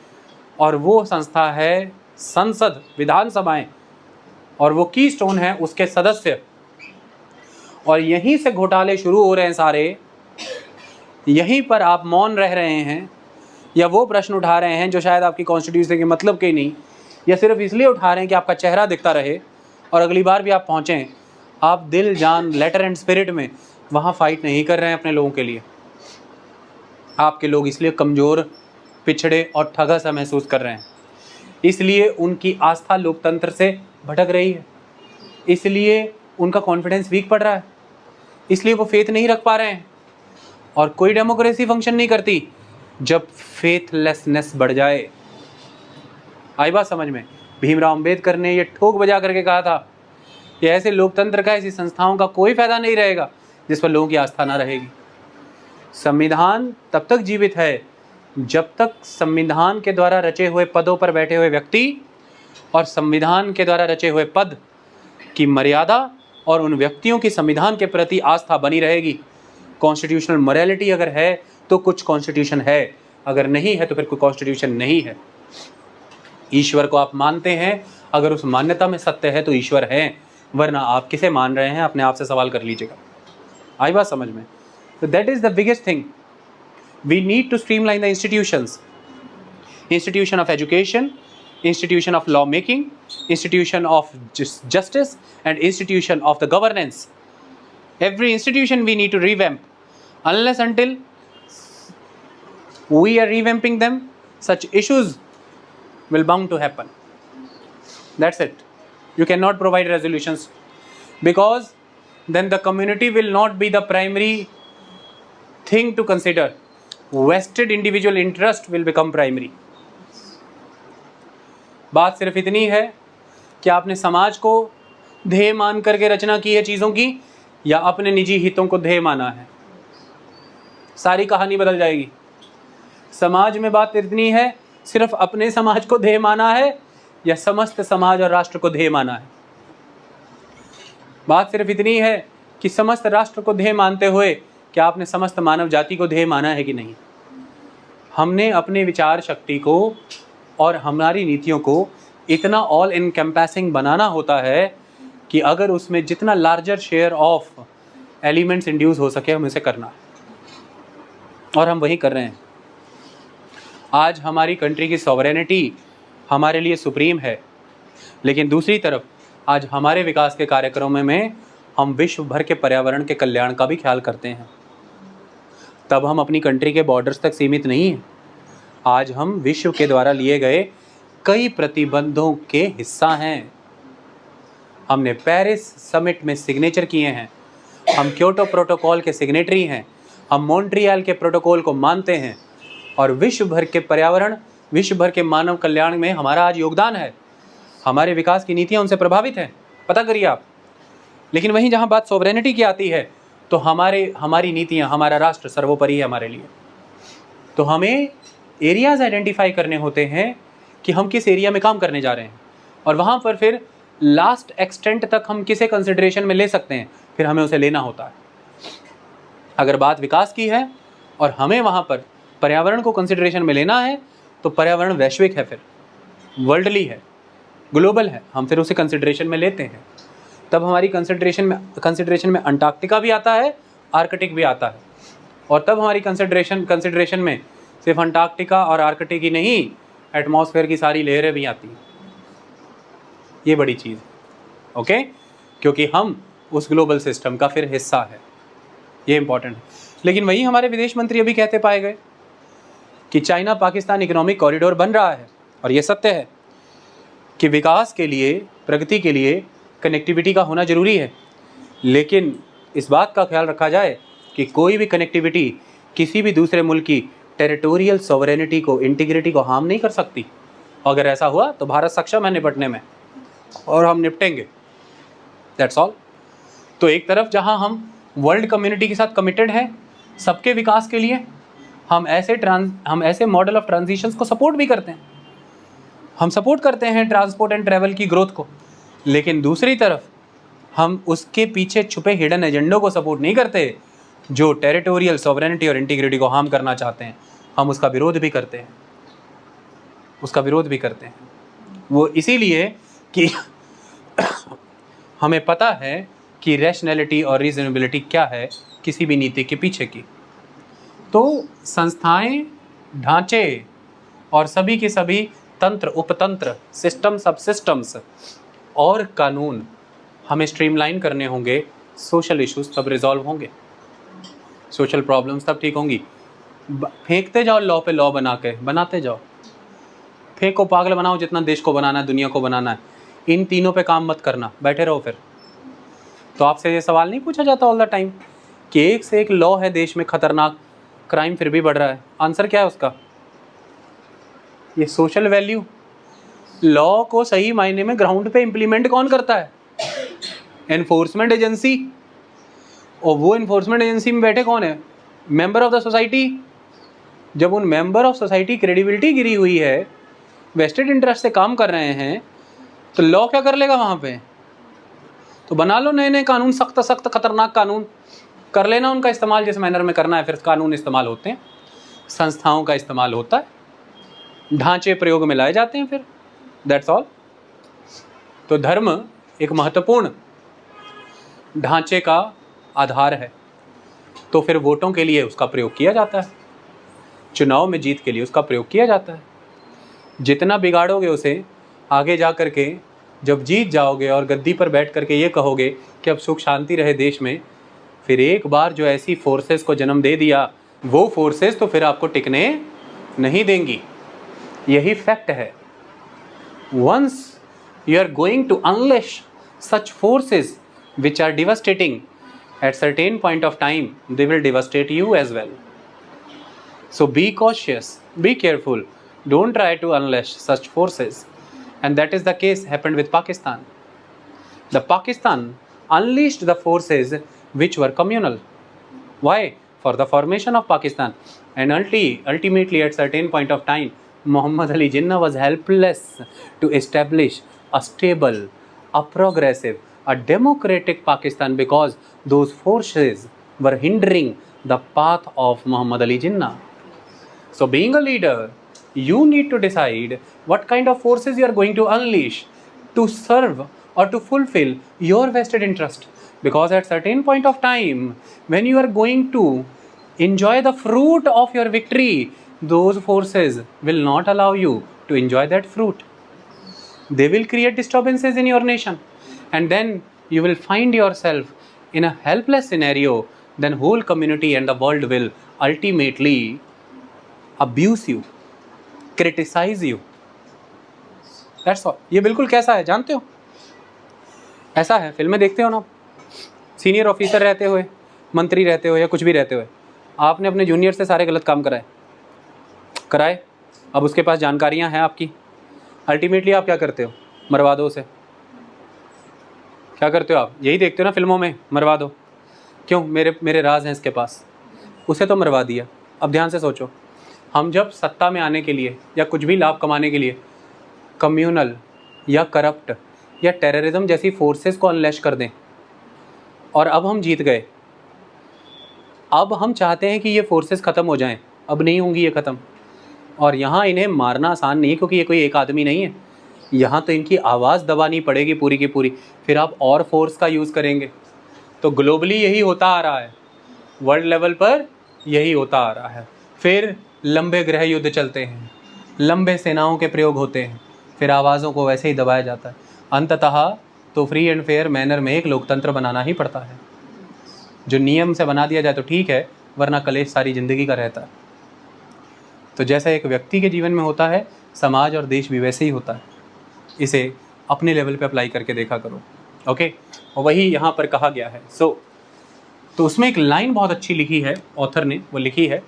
और वो संस्था है संसद, विधानसभाएं, और वो कीस्टोन है उसके सदस्य। और यहीं से घोटाले शुरू हो रहे हैं सारे। यहीं पर आप मौन रह रहे हैं या वो प्रश्न उठा रहे हैं जो शायद आपकी कॉन्स्टिट्यूशन के मतलब के नहीं, या सिर्फ इसलिए उठा रहे हैं कि आपका चेहरा दिखता रहे और अगली बार भी आप पहुँचें। आप दिल जान लेटर एंड स्पिरिट में वहाँ फाइट नहीं कर रहे हैं अपने लोगों के लिए। आपके लोग इसलिए कमज़ोर, पिछड़े और ठगा सा महसूस कर रहे हैं, इसलिए उनकी आस्था लोकतंत्र से भटक रही है, इसलिए उनका कॉन्फिडेंस वीक पड़ रहा है, इसलिए वो फेथ नहीं रख पा रहे हैं। और कोई डेमोक्रेसी फंक्शन नहीं करती जब फेथलेसनेस बढ़ जाए। आई बात समझ में? भीमराव अंबेडकर ने ये ठोक बजा करके कहा था कि ऐसे लोकतंत्र का, ऐसी संस्थाओं का कोई फायदा नहीं रहेगा जिस पर लोगों की आस्था ना रहेगी। संविधान तब तक जीवित है जब तक संविधान के द्वारा रचे हुए पदों पर बैठे हुए व्यक्ति और संविधान के द्वारा रचे हुए पद की मर्यादा और उन व्यक्तियों की संविधान के प्रति आस्था बनी रहेगी। कॉन्स्टिट्यूशनल मोरालिटी अगर है तो कुछ कॉन्स्टिट्यूशन है, अगर नहीं है तो फिर कोई कॉन्स्टिट्यूशन नहीं है। ईश्वर को आप मानते हैं, अगर उस मान्यता में सत्य है तो ईश्वर है, वरना आप किसे मान रहे हैं अपने आप से सवाल कर लीजिएगा। आई बात समझ में? तो that is the biggest thing. We need to streamline the institutions, institution of education, institution of law making, institution of justice, and institution of the governance. Every institution we need to revamp. Unless until we are revamping them, such issues will bound to happen. That's it. You cannot provide resolutions, because then the community will not be the primary thing to consider. Vested individual interest will become primary. बात सिर्फ इतनी है कि आपने समाज को ध्येय मान करके रचना की है चीज़ों की, या अपने निजी हितों को ध्येय माना है। सारी कहानी बदल जाएगी। समाज में बात इतनी है, सिर्फ अपने समाज को ध्येय माना है या समस्त समाज और राष्ट्र को ध्येय माना है। बात सिर्फ इतनी है कि समस्त राष्ट्र को ध्येय मानते हुए क्या आपने समस्त मानव जाति को ध्येय माना है कि नहीं। हमने अपने विचार शक्ति को और हमारी नीतियों को इतना ऑल इनकम्पैसिंग बनाना होता है कि अगर उसमें जितना larger share of elements induce हो सके हम इसे करना है, और हम वही कर रहे हैं। आज हमारी कंट्री की सॉवरेनिटी हमारे लिए सुप्रीम है, लेकिन दूसरी तरफ आज हमारे विकास के कार्यक्रमों में हम विश्व भर के पर्यावरण के कल्याण का भी ख्याल करते हैं। तब हम अपनी कंट्री के बॉर्डर्स तक सीमित नहीं हैं। आज हम विश्व के द्वारा लिए गए कई प्रतिबंधों के हिस्सा हैं। हमने पेरिस समिट में सिग्नेचर किए हैं, हम क्योटो प्रोटोकॉल के सिग्नेटरी हैं, हम मॉन्ट्रियल के प्रोटोकॉल को मानते हैं, और विश्व भर के पर्यावरण, विश्व भर के मानव कल्याण में हमारा आज योगदान है। हमारे विकास की नीतियाँ उनसे प्रभावित हैं, पता करिए आप। लेकिन वहीं जहाँ बात सॉवरेनिटी की आती है तो हमारी नीतियाँ, हमारा राष्ट्र सर्वोपरि है हमारे लिए। तो हमें एरियाज़ आइडेंटिफाई करने होते हैं कि हम किस एरिया में काम करने जा रहे हैं, और वहाँ पर फिर लास्ट एक्सटेंट तक हम किसे कंसिडरेशन में ले सकते हैं, फिर हमें उसे लेना होता है। अगर बात विकास की है और हमें वहाँ पर पर्यावरण को कंसिडरेशन में लेना है तो पर्यावरण वैश्विक है, फिर वर्ल्डली है, ग्लोबल है, हम फिर उसे कंसिडरेशन में लेते हैं। तब हमारी कंसिडरेशन में अंटार्कटिका भी आता है, आर्कटिक भी आता है, और तब हमारी कंसिडरेशन में सिर्फ अंटार्कटिका और आर्कटिक ही नहीं, एटमॉस्फेयर की सारी लहरें भी आती हैं। ये बड़ी चीज़, ओके, क्योंकि हम उस ग्लोबल सिस्टम का फिर हिस्सा है। ये इंपॉर्टेंट है। लेकिन वही हमारे विदेश मंत्री अभी कहते पाए गए कि चाइना पाकिस्तान इकोनॉमिक कॉरिडोर बन रहा है, और ये सत्य है कि विकास के लिए, प्रगति के लिए कनेक्टिविटी का होना ज़रूरी है, लेकिन इस बात का ख्याल रखा जाए कि कोई भी कनेक्टिविटी किसी भी दूसरे मुल्क की टेरिटोरियल सॉवरेनिटी को, इंटीग्रिटी को हार्म नहीं कर सकती। अगर ऐसा हुआ तो भारत सक्षम है निपटने में, और हम निपटेंगे, दैट्स ऑल। तो एक तरफ जहां हम वर्ल्ड कम्युनिटी के साथ कमिटेड हैं सबके विकास के लिए, हम ऐसे मॉडल ऑफ ट्रांजिशंस को सपोर्ट भी करते हैं, हम सपोर्ट करते हैं ट्रांसपोर्ट एंड ट्रैवल की ग्रोथ को, लेकिन दूसरी तरफ हम उसके पीछे छुपे हिडन एजेंडों को सपोर्ट नहीं करते, जो टेरिटोरियल सॉवरेनिटी और इंटीग्रिटी को हार्म करना चाहते हैं, हम उसका विरोध भी करते हैं, उसका विरोध भी करते हैं। वो इसीलिए कि हमें पता है कि रैशनैलिटी और रीजनेबिलिटी क्या है किसी भी नीति के पीछे की। तो संस्थाएं, ढांचे और सभी के सभी तंत्र, उपतंत्र, सिस्टम, सब सिस्टम्स और कानून हमें स्ट्रीमलाइन करने होंगे। सोशल इश्यूज तब रिजॉल्व होंगे, सोशल प्रॉब्लम्स तब ठीक होंगी। फेंकते जाओ लॉ पे लॉ बना के, बनाते जाओ, फेंको, पागल बनाओ जितना देश को बनाना है, दुनिया को बनाना है। इन तीनों पे काम मत करना, बैठे रहो। फिर तो आपसे ये सवाल नहीं पूछा जाता ऑल द टाइम कि एक से एक लॉ है देश में खतरनाक, क्राइम फिर भी बढ़ रहा है। आंसर क्या है उसका? ये सोशल वैल्यू। लॉ को सही मायने में ग्राउंड पे इम्प्लीमेंट कौन करता है? Enforcement agency. और वो एनफोर्समेंट एजेंसी में बैठे कौन है? Member of the society. जब उन मेंबर ऑफ सोसाइटी क्रेडिबिलिटी गिरी हुई है, वेस्टेड इंटरेस्ट से काम कर रहे हैं, तो लॉ क्या कर लेगा वहाँ पे? तो बना लो नए नए कानून, सख्त सख्त खतरनाक कानून, कर लेना उनका इस्तेमाल जिस मैनर में करना है। फिर कानून इस्तेमाल होते हैं, संस्थाओं का इस्तेमाल होता है, ढांचे प्रयोग में लाए जाते हैं, फिर दैट्स ऑल। तो धर्म एक महत्वपूर्ण ढांचे का आधार है, तो फिर वोटों के लिए उसका प्रयोग किया जाता है, चुनाव में जीत के लिए उसका प्रयोग किया जाता है। जितना बिगाड़ोगे उसे, आगे जा कर के जब जीत जाओगे और गद्दी पर बैठ करके ये कहोगे कि अब सुख शांति रहे देश में, फिर एक बार जो ऐसी फोर्सेस को जन्म दे दिया, वो फोर्सेस तो फिर आपको टिकने नहीं देंगी। यही फैक्ट है। Once you are going to unleash such forces which are devastating, at certain point of time they will devastate you as well. So be cautious, be careful, don't try to unleash such forces. And that is the case happened with Pakistan. The Pakistan unleashed the forces which were communal. Why? For the formation of Pakistan. And ultimately at certain point of time, Muhammad Ali Jinnah was helpless to establish a stable, a progressive, a democratic Pakistan, because those forces were hindering the path of Muhammad Ali Jinnah. So being a leader, you need to decide what kind of forces you are going to unleash to serve or to fulfill your vested interest. Because at certain point of time, when you are going to enjoy the fruit of your victory, those forces will not allow you to enjoy that fruit. They will create disturbances in your nation, and then you will find yourself in a helpless scenario. Then whole community and the world will ultimately abuse you, criticize you. That's all. ये बिल्कुल कैसा है जानते हो? ऐसा है, फिल्में देखते हो ना, सीनियर ऑफिसर रहते हुए, मंत्री रहते हुए या कुछ भी रहते हुए, आपने अपने जूनियर से सारे गलत काम कराए, अब उसके पास जानकारियां हैं आपकी, अल्टीमेटली आप क्या करते हो? मरवा दो उसे। क्या करते हो आप? यही देखते हो ना फिल्मों में, मरवा दो। क्यों? मेरे राज हैं इसके पास, उसे तो मरवा दिया। अब ध्यान से सोचो, हम जब सत्ता में आने के लिए या कुछ भी लाभ कमाने के लिए कम्युनल या करप्ट या टेररिज्म जैसी फोर्सेस को अनलैश कर दें, और अब हम जीत गए, अब हम चाहते हैं कि ये फोर्सेस ख़त्म हो जाएं, अब नहीं होंगी ये ख़त्म। और यहाँ इन्हें मारना आसान नहीं है, क्योंकि ये कोई एक आदमी नहीं है, यहाँ तो इनकी आवाज़ दबानी पड़ेगी पूरी की पूरी। फिर आप और फोर्स का यूज़ करेंगे। तो ग्लोबली यही होता आ रहा है, वर्ल्ड लेवल पर यही होता आ रहा है। फिर लंबे गृह युद्ध चलते हैं, लंबे सेनाओं के प्रयोग होते हैं, फिर आवाज़ों को वैसे ही दबाया जाता है। अंततः तो फ्री एंड फेयर मैनर में एक लोकतंत्र बनाना ही पड़ता है, जो नियम से बना दिया जाए तो ठीक है, वरना कलेश सारी ज़िंदगी का रहता है। तो जैसा एक व्यक्ति के जीवन में होता है, समाज और देश भी वैसे ही होता है। इसे अपने लेवल पे अप्लाई करके देखा करो, ओके। और वही यहाँ पर कहा गया है। तो उसमें एक लाइन बहुत अच्छी लिखी है ऑथर ने, वो लिखी है,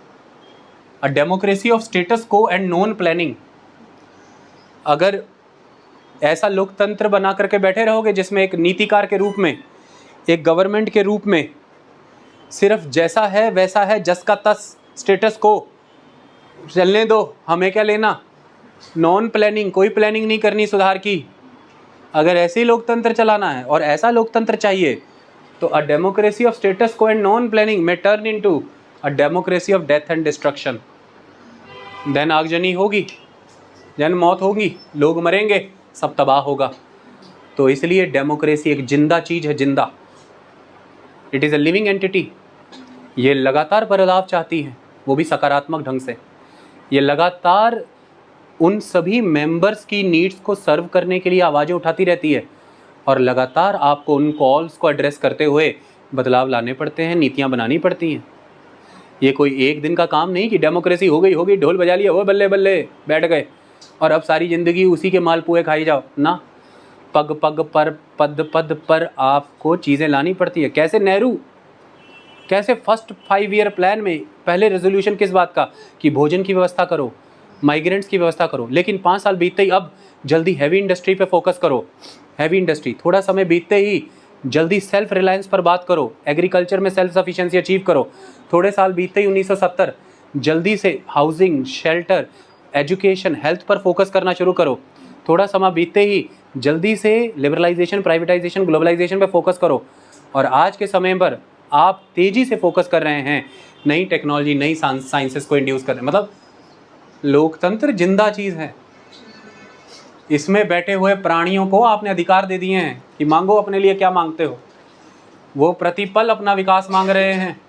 अ democracy of status quo and non planning. अगर ऐसा लोकतंत्र बना करके बैठे रहोगे जिसमें एक नीतिकार के रूप में, एक गवर्नमेंट के रूप में सिर्फ जैसा है वैसा है, जस का तस स्टेटस को चलने दो, हमें क्या लेना, नॉन प्लानिंग, कोई प्लानिंग नहीं करनी सुधार की। अगर ऐसे ही लोकतंत्र चलाना है और ऐसा लोकतंत्र चाहिए तो a democracy of status quo and non planning में turn into a democracy of death and destruction. Then आगजनी होगी, जन मौत होगी, लोग मरेंगे, सब तबाह होगा। तो इसलिए डेमोक्रेसी एक जिंदा चीज़ है, जिंदा। It is a living entity. ये लगातार बदलाव चाहती है, वो भी सकारात्मक ढंग से। ये लगातार उन सभी मेंबर्स की नीड्स को सर्व करने के लिए आवाज़ें उठाती रहती है और लगातार आपको उन कॉल्स को एड्रेस करते हुए बदलाव लाने पड़ते हैं, नीतियाँ बनानी पड़ती हैं। ये कोई एक दिन का काम नहीं कि डेमोक्रेसी हो गई ढोल बजा लिया, वो बल्ले बल्ले बैठ गए और अब सारी ज़िंदगी उसी के मालपुए खाई जाओ ना। पग पग पर, पद पद पर आपको चीज़ें लानी पड़ती है। कैसे नेहरू, कैसे फर्स्ट 5 ईयर प्लान में पहले रेजोल्यूशन किस बात का कि भोजन की व्यवस्था करो, माइग्रेंट्स की व्यवस्था करो, लेकिन 5 साल बीतते ही अब जल्दी हैवी इंडस्ट्री पे फोकस करो। हैवी इंडस्ट्री, थोड़ा समय बीतते ही जल्दी सेल्फ रिलायंस पर बात करो, एग्रीकल्चर में सेल्फ सफिशिएंसी अचीव करो। थोड़े साल बीतते ही 1970 जल्दी से हाउसिंग, शेल्टर, एजुकेशन, हेल्थ पर फोकस करना शुरू करो। थोड़ा समय बीतते ही जल्दी से लिबरलाइजेशन, प्राइवेटाइजेशन, ग्लोबलाइजेशन पे फोकस करो। और आज के समय पर आप तेज़ी से फोकस कर रहे हैं नई टेक्नोलॉजी, नई साइंसेस को इंड्यूस कर रहे हैं। मतलब लोकतंत्र जिंदा चीज़ है। इसमें बैठे हुए प्राणियों को आपने अधिकार दे दिए हैं कि मांगो अपने लिए क्या मांगते हो। वो प्रतिपल अपना विकास मांग रहे हैं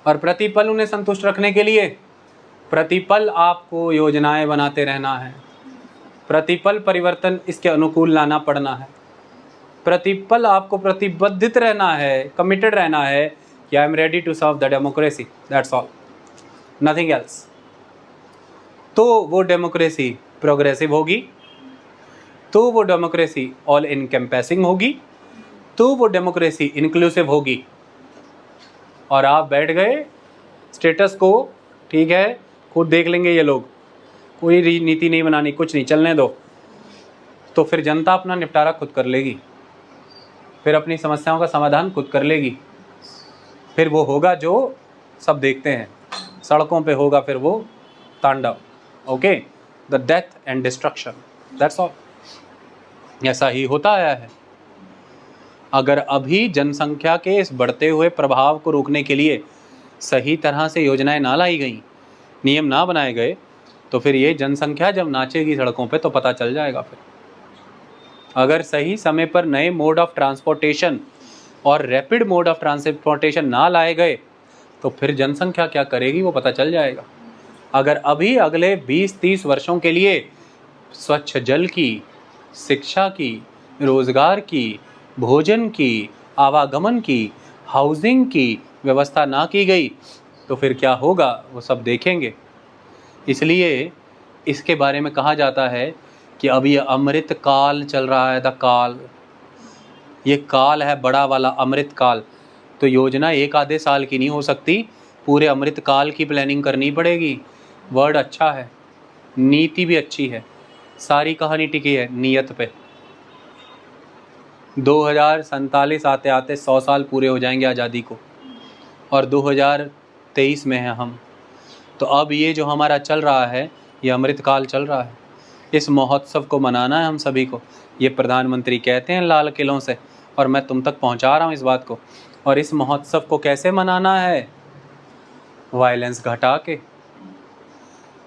और प्रतिपल उन्हें संतुष्ट रखने के लिए प्रतिपल आपको योजनाएं बनाते रहना है, प्रतिपल परिवर्तन इसके अनुकूल लाना पड़ना है, प्रतिपल आपको प्रतिबद्धित रहना है, कमिटेड रहना है कि I am ready to serve the democracy, that's all, nothing else. तो वो डेमोक्रेसी प्रोग्रेसिव होगी, तो वो डेमोक्रेसी ऑल इनकम्पेसिंग होगी, तो वो डेमोक्रेसी इंक्लूसिव होगी। और आप बैठ गए स्टेटस को, ठीक है खुद देख लेंगे ये लोग, कोई नीति नहीं बनानी, कुछ नहीं, चलने दो, तो फिर जनता अपना निपटारा खुद कर लेगी, फिर अपनी समस्याओं का समाधान खुद कर लेगी। फिर वो होगा जो सब देखते हैं, सड़कों पे होगा फिर वो तांडव, okay, the death and destruction, that's all. ऐसा ही होता आया है। अगर अभी जनसंख्या के इस बढ़ते हुए प्रभाव को रोकने के लिए सही तरह से योजनाएं ना लाई गई, नियम ना बनाए गए, तो फिर ये जनसंख्या जब नाचेगी सड़कों पे तो पता चल जाएगा। फिर अगर सही समय पर नए मोड ऑफ ट्रांसपोर्टेशन और रैपिड मोड ऑफ ट्रांसपोर्टेशन ना लाए गए तो फिर जनसंख्या क्या करेगी वो पता चल जाएगा। अगर अभी अगले 20-30 वर्षों के लिए स्वच्छ जल की, शिक्षा की, रोज़गार की, भोजन की, आवागमन की, हाउसिंग की व्यवस्था ना की गई तो फिर क्या होगा वो सब देखेंगे। इसलिए इसके बारे में कहा जाता है कि अब ये अमृत काल चल रहा है, द काल, ये काल है बड़ा वाला अमृत काल। तो योजना एक आधे साल की नहीं हो सकती, पूरे अमृत काल की प्लानिंग करनी पड़ेगी। वर्ड अच्छा है, नीति भी अच्छी है, सारी कहानी टिकी है नीयत पे। 2047 आते आते 100 साल पूरे हो जाएंगे आज़ादी को और 2023 में हैं हम। तो अब ये जो हमारा चल रहा है, ये अमृत काल चल रहा है, इस महोत्सव को मनाना है हम सभी को। ये प्रधानमंत्री कहते हैं लाल किलों से और मैं तुम तक पहुंचा रहा हूँ इस बात को। और इस महोत्सव को कैसे मनाना है? वायलेंस घटा के।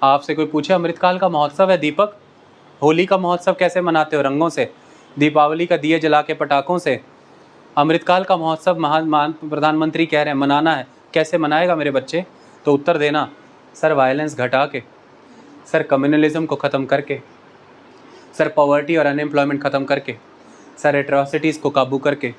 आपसे कोई पूछे अमृतकाल का महोत्सव है दीपक, होली का महोत्सव कैसे मनाते हो? रंगों से। दीपावली का दिए जला के पटाखों से। अमृतकाल का महोत्सव महान प्रधानमंत्री कह रहे हैं मनाना है, कैसे मनाएगा मेरे बच्चे? तो उत्तर देना, सर वायलेंस घटा के, सर कम्युनलिज्म को ख़त्म करके, सर पॉवर्टी और अनएम्प्लॉयमेंट ख़त्म करके, सर एट्रॉसिटीज़ को काबू करके,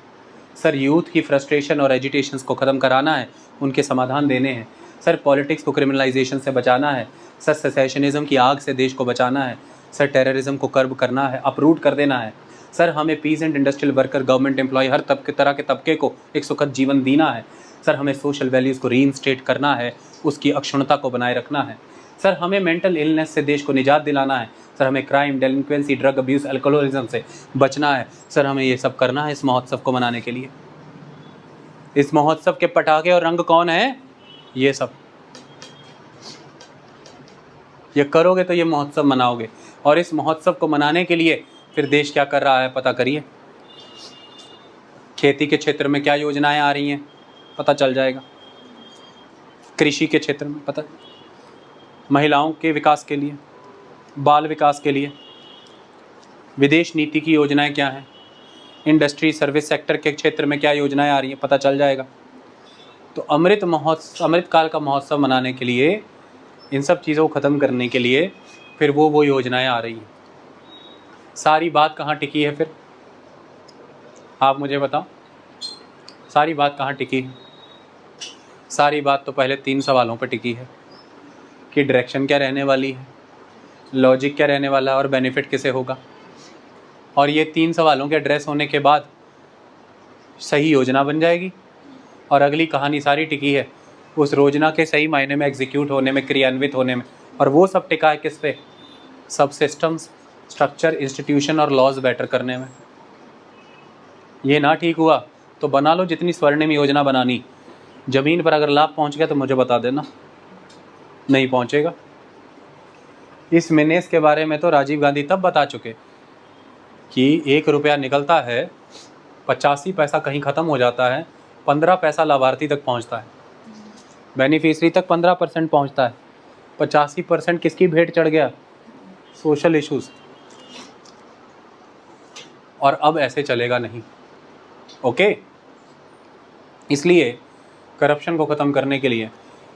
सर यूथ की फ्रस्ट्रेशन और एजिटेशंस को ख़त्म कराना है, उनके समाधान देने हैं। सर पॉलिटिक्स को क्रिमिनलाइजेशन से बचाना है। सर सेसेशनिज़म की आग से देश को बचाना है। सर टेररिज्म को कर्ब करना है, अपरूट कर देना है। सर हमें peasant industrial worker, government employ, हर तरह के तबके को एक सुखद जीवन देना है। सर हमें सोशल वैल्यूज़ को रीइंस्टेट करना है, उसकी अक्षुण्णता को बनाए रखना है। सर हमें मेंटल इलनेस से देश को निजात दिलाना है। सर हमें क्राइम, डेलिंक्वेंसी, ड्रग अब्यूज़, अल्कोहलिज्म से बचना है। सर हमें ये सब करना है इस महोत्सव को मनाने के लिए। इस महोत्सव के पटाखे और रंग कौन है? ये सब। ये करोगे तो ये महोत्सव मनाओगे। और इस महोत्सव को मनाने के लिए फिर देश क्या कर रहा है पता करिए। खेती के क्षेत्र में क्या योजनाएं आ रही हैं पता चल जाएगा, कृषि के क्षेत्र में पता, महिलाओं के विकास के लिए, बाल विकास के लिए विदेश नीति की योजनाएं क्या हैं, इंडस्ट्री सर्विस सेक्टर के क्षेत्र में क्या योजनाएं आ रही हैं पता चल जाएगा। तो अमृत काल का महोत्सव मनाने के लिए, इन सब चीज़ों को ख़त्म करने के लिए फिर वो योजनाएं आ रही हैं। सारी बात कहाँ टिकी है फिर, आप मुझे बताओ, सारी बात कहाँ टिकी है? सारी बात तो पहले 3 सवालों पर टिकी है कि डायरेक्शन क्या रहने वाली है, लॉजिक क्या रहने वाला है और बेनिफिट किसे होगा। और ये 3 सवालों के एड्रेस होने के बाद सही योजना बन जाएगी और अगली कहानी सारी टिकी है उस योजना के सही मायने में एग्जीक्यूट होने में, क्रियान्वित होने में। और वो सब टिका है किस पे? सब सिस्टम्स, स्ट्रक्चर, इंस्टीट्यूशन और लॉज बेटर करने में। ये ना ठीक हुआ तो बना लो जितनी स्वर्णिम योजना बनानी, ज़मीन पर अगर लाभ पहुंच गया तो मुझे बता देना, नहीं पहुंचेगा। इस मिनेस के बारे में तो राजीव गांधी तब बता चुके कि 1 रुपया निकलता है, 85 पैसा कहीं ख़त्म हो जाता है, 15 पैसा लाभार्थी तक पहुंचता है, बेनिफिशरी तक 15% पहुंचता है, 85% किसकी भेंट चढ़ गया? Social issues. और अब ऐसे चलेगा नहीं, ओके। इसलिए करप्शन को ख़त्म करने के लिए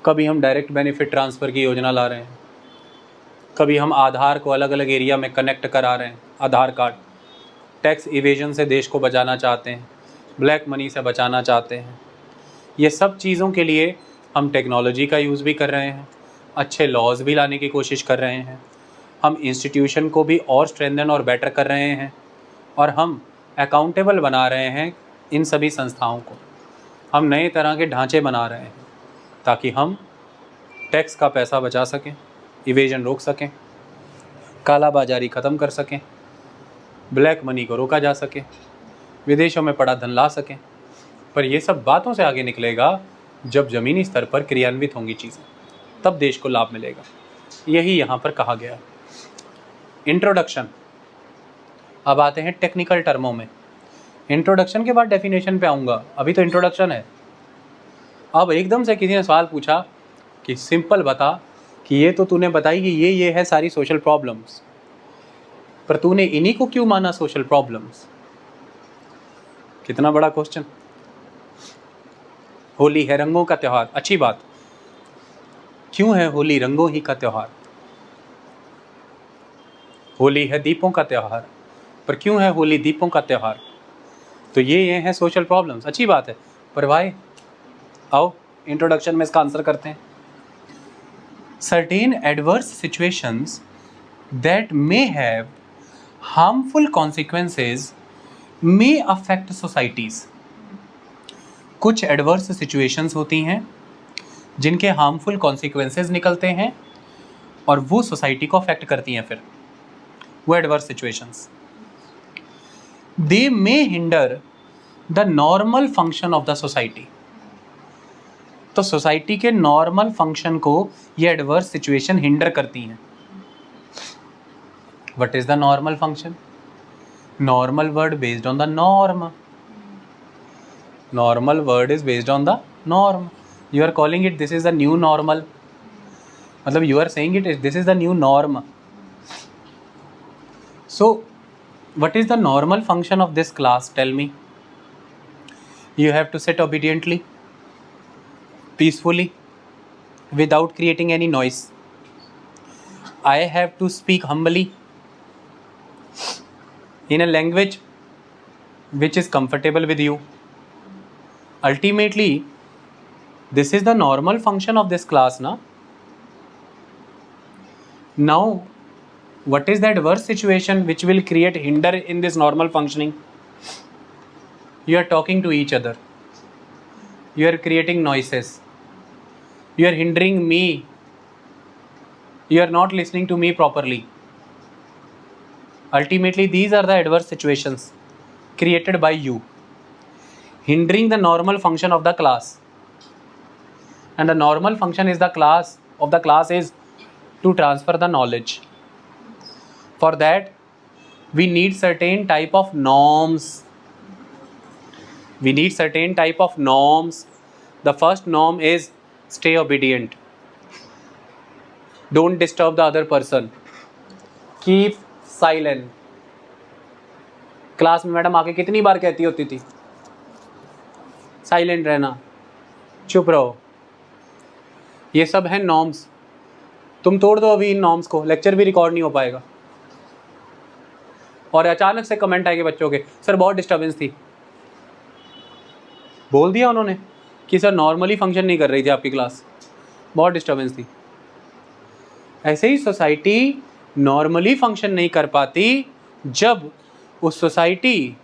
कभी हम डायरेक्ट बेनिफिट ट्रांसफ़र की योजना ला रहे हैं, कभी हम आधार को अलग अलग एरिया में कनेक्ट करा रहे हैं, आधार कार्ड, टैक्स इवेजन से देश को बचाना चाहते हैं, ब्लैक मनी से बचाना चाहते हैं। ये सब चीज़ों के लिए हम टेक्नोलॉजी का यूज़ भी कर रहे हैं, अच्छे लॉज भी लाने की कोशिश कर रहे हैं, हम इंस्टीट्यूशन को भी और स्ट्रेंथन और बेटर कर रहे हैं, और हम अकाउंटेबल बना रहे हैं इन सभी संस्थाओं को। हम नए तरह के ढांचे बना रहे हैं ताकि हम टैक्स का पैसा बचा सकें, इवेजन रोक सकें, काला बाजारी ख़त्म कर सकें, ब्लैक मनी को रोका जा सके, विदेशों में पड़ा धन ला सकें। पर ये सब बातों से आगे निकलेगा जब ज़मीनी स्तर पर क्रियान्वित होंगी चीज़ें, तब देश को लाभ मिलेगा। यही यहाँ पर कहा गया। इंट्रोडक्शन। अब आते हैं टेक्निकल टर्मों में। इंट्रोडक्शन के बाद डेफिनेशन पे आऊँगा, अभी तो इंट्रोडक्शन है। अब एकदम से किसी ने सवाल पूछा कि सिंपल बता कि ये तो तूने बताई कि ये है सारी सोशल प्रॉब्लम्स, पर तूने इन्हीं को क्यों माना सोशल प्रॉब्लम्स? कितना बड़ा क्वेश्चन। होली है रंगों का त्यौहार, अच्छी बात। क्यों है होली रंगों ही का त्यौहार? होली है दीपों का त्यौहार, पर क्यों है होली दीपों का त्यौहार? तो ये हैं सोशल प्रॉब्लम्स, अच्छी बात है। पर वाई? आओ इंट्रोडक्शन में इसका आंसर करते हैं। Certain adverse situations that may have harmful consequences may affect societies. कुछ एडवर्स सिचुएशंस होती हैं जिनके हार्मफुल कॉन्सिक्वेंसेज निकलते हैं और वो सोसाइटी को अफेक्ट करती हैं। फिर वो adverse situations, they may hinder the normal function of the society. तो सोसाइटी के नॉर्मल फंक्शन को ये एडवर्स सिचुएशन हिंडर करती हैं। What is the normal function? Normal word based on the norm. Normal word is based on the norm. You are calling it this is the new normal, मतलब you are saying it this is the new norm. So what is the normal function of this class? Tell me. You have to sit obediently, peacefully, without creating any noise. I have to speak humbly in a language which is comfortable with you. Ultimately, this is the normal function of this class, na? Now, what is the adverse situation which will create hinder in this normal functioning? You are talking to each other, you are creating noises, you are hindering me, you are not listening to me properly. Ultimately, these are the adverse situations created by you, hindering the normal function of the class. And the normal function is the class is to transfer the knowledge. For that, we need certain type of norms. We need certain type of norms. The first norm is stay obedient. Don't disturb the other person. Keep silent. Class में madam आके कितनी बार कहती होती थी silent रहना, चुप रहो. ये सब है नॉर्म्स. तुम तोड़ दो अभी इन नॉर्म्स को, लेक्चर भी रिकॉर्ड नहीं हो पाएगा. और अचानक से कमेंट आएंगे बच्चों के, सर बहुत डिस्टर्बेंस थी. बोल दिया उन्होंने कि सर नॉर्मली फंक्शन नहीं कर रही थी आपकी क्लास, बहुत डिस्टर्बेंस थी. ऐसे ही सोसाइटी नॉर्मली फंक्शन नहीं कर पाती जब उस सोसाइटी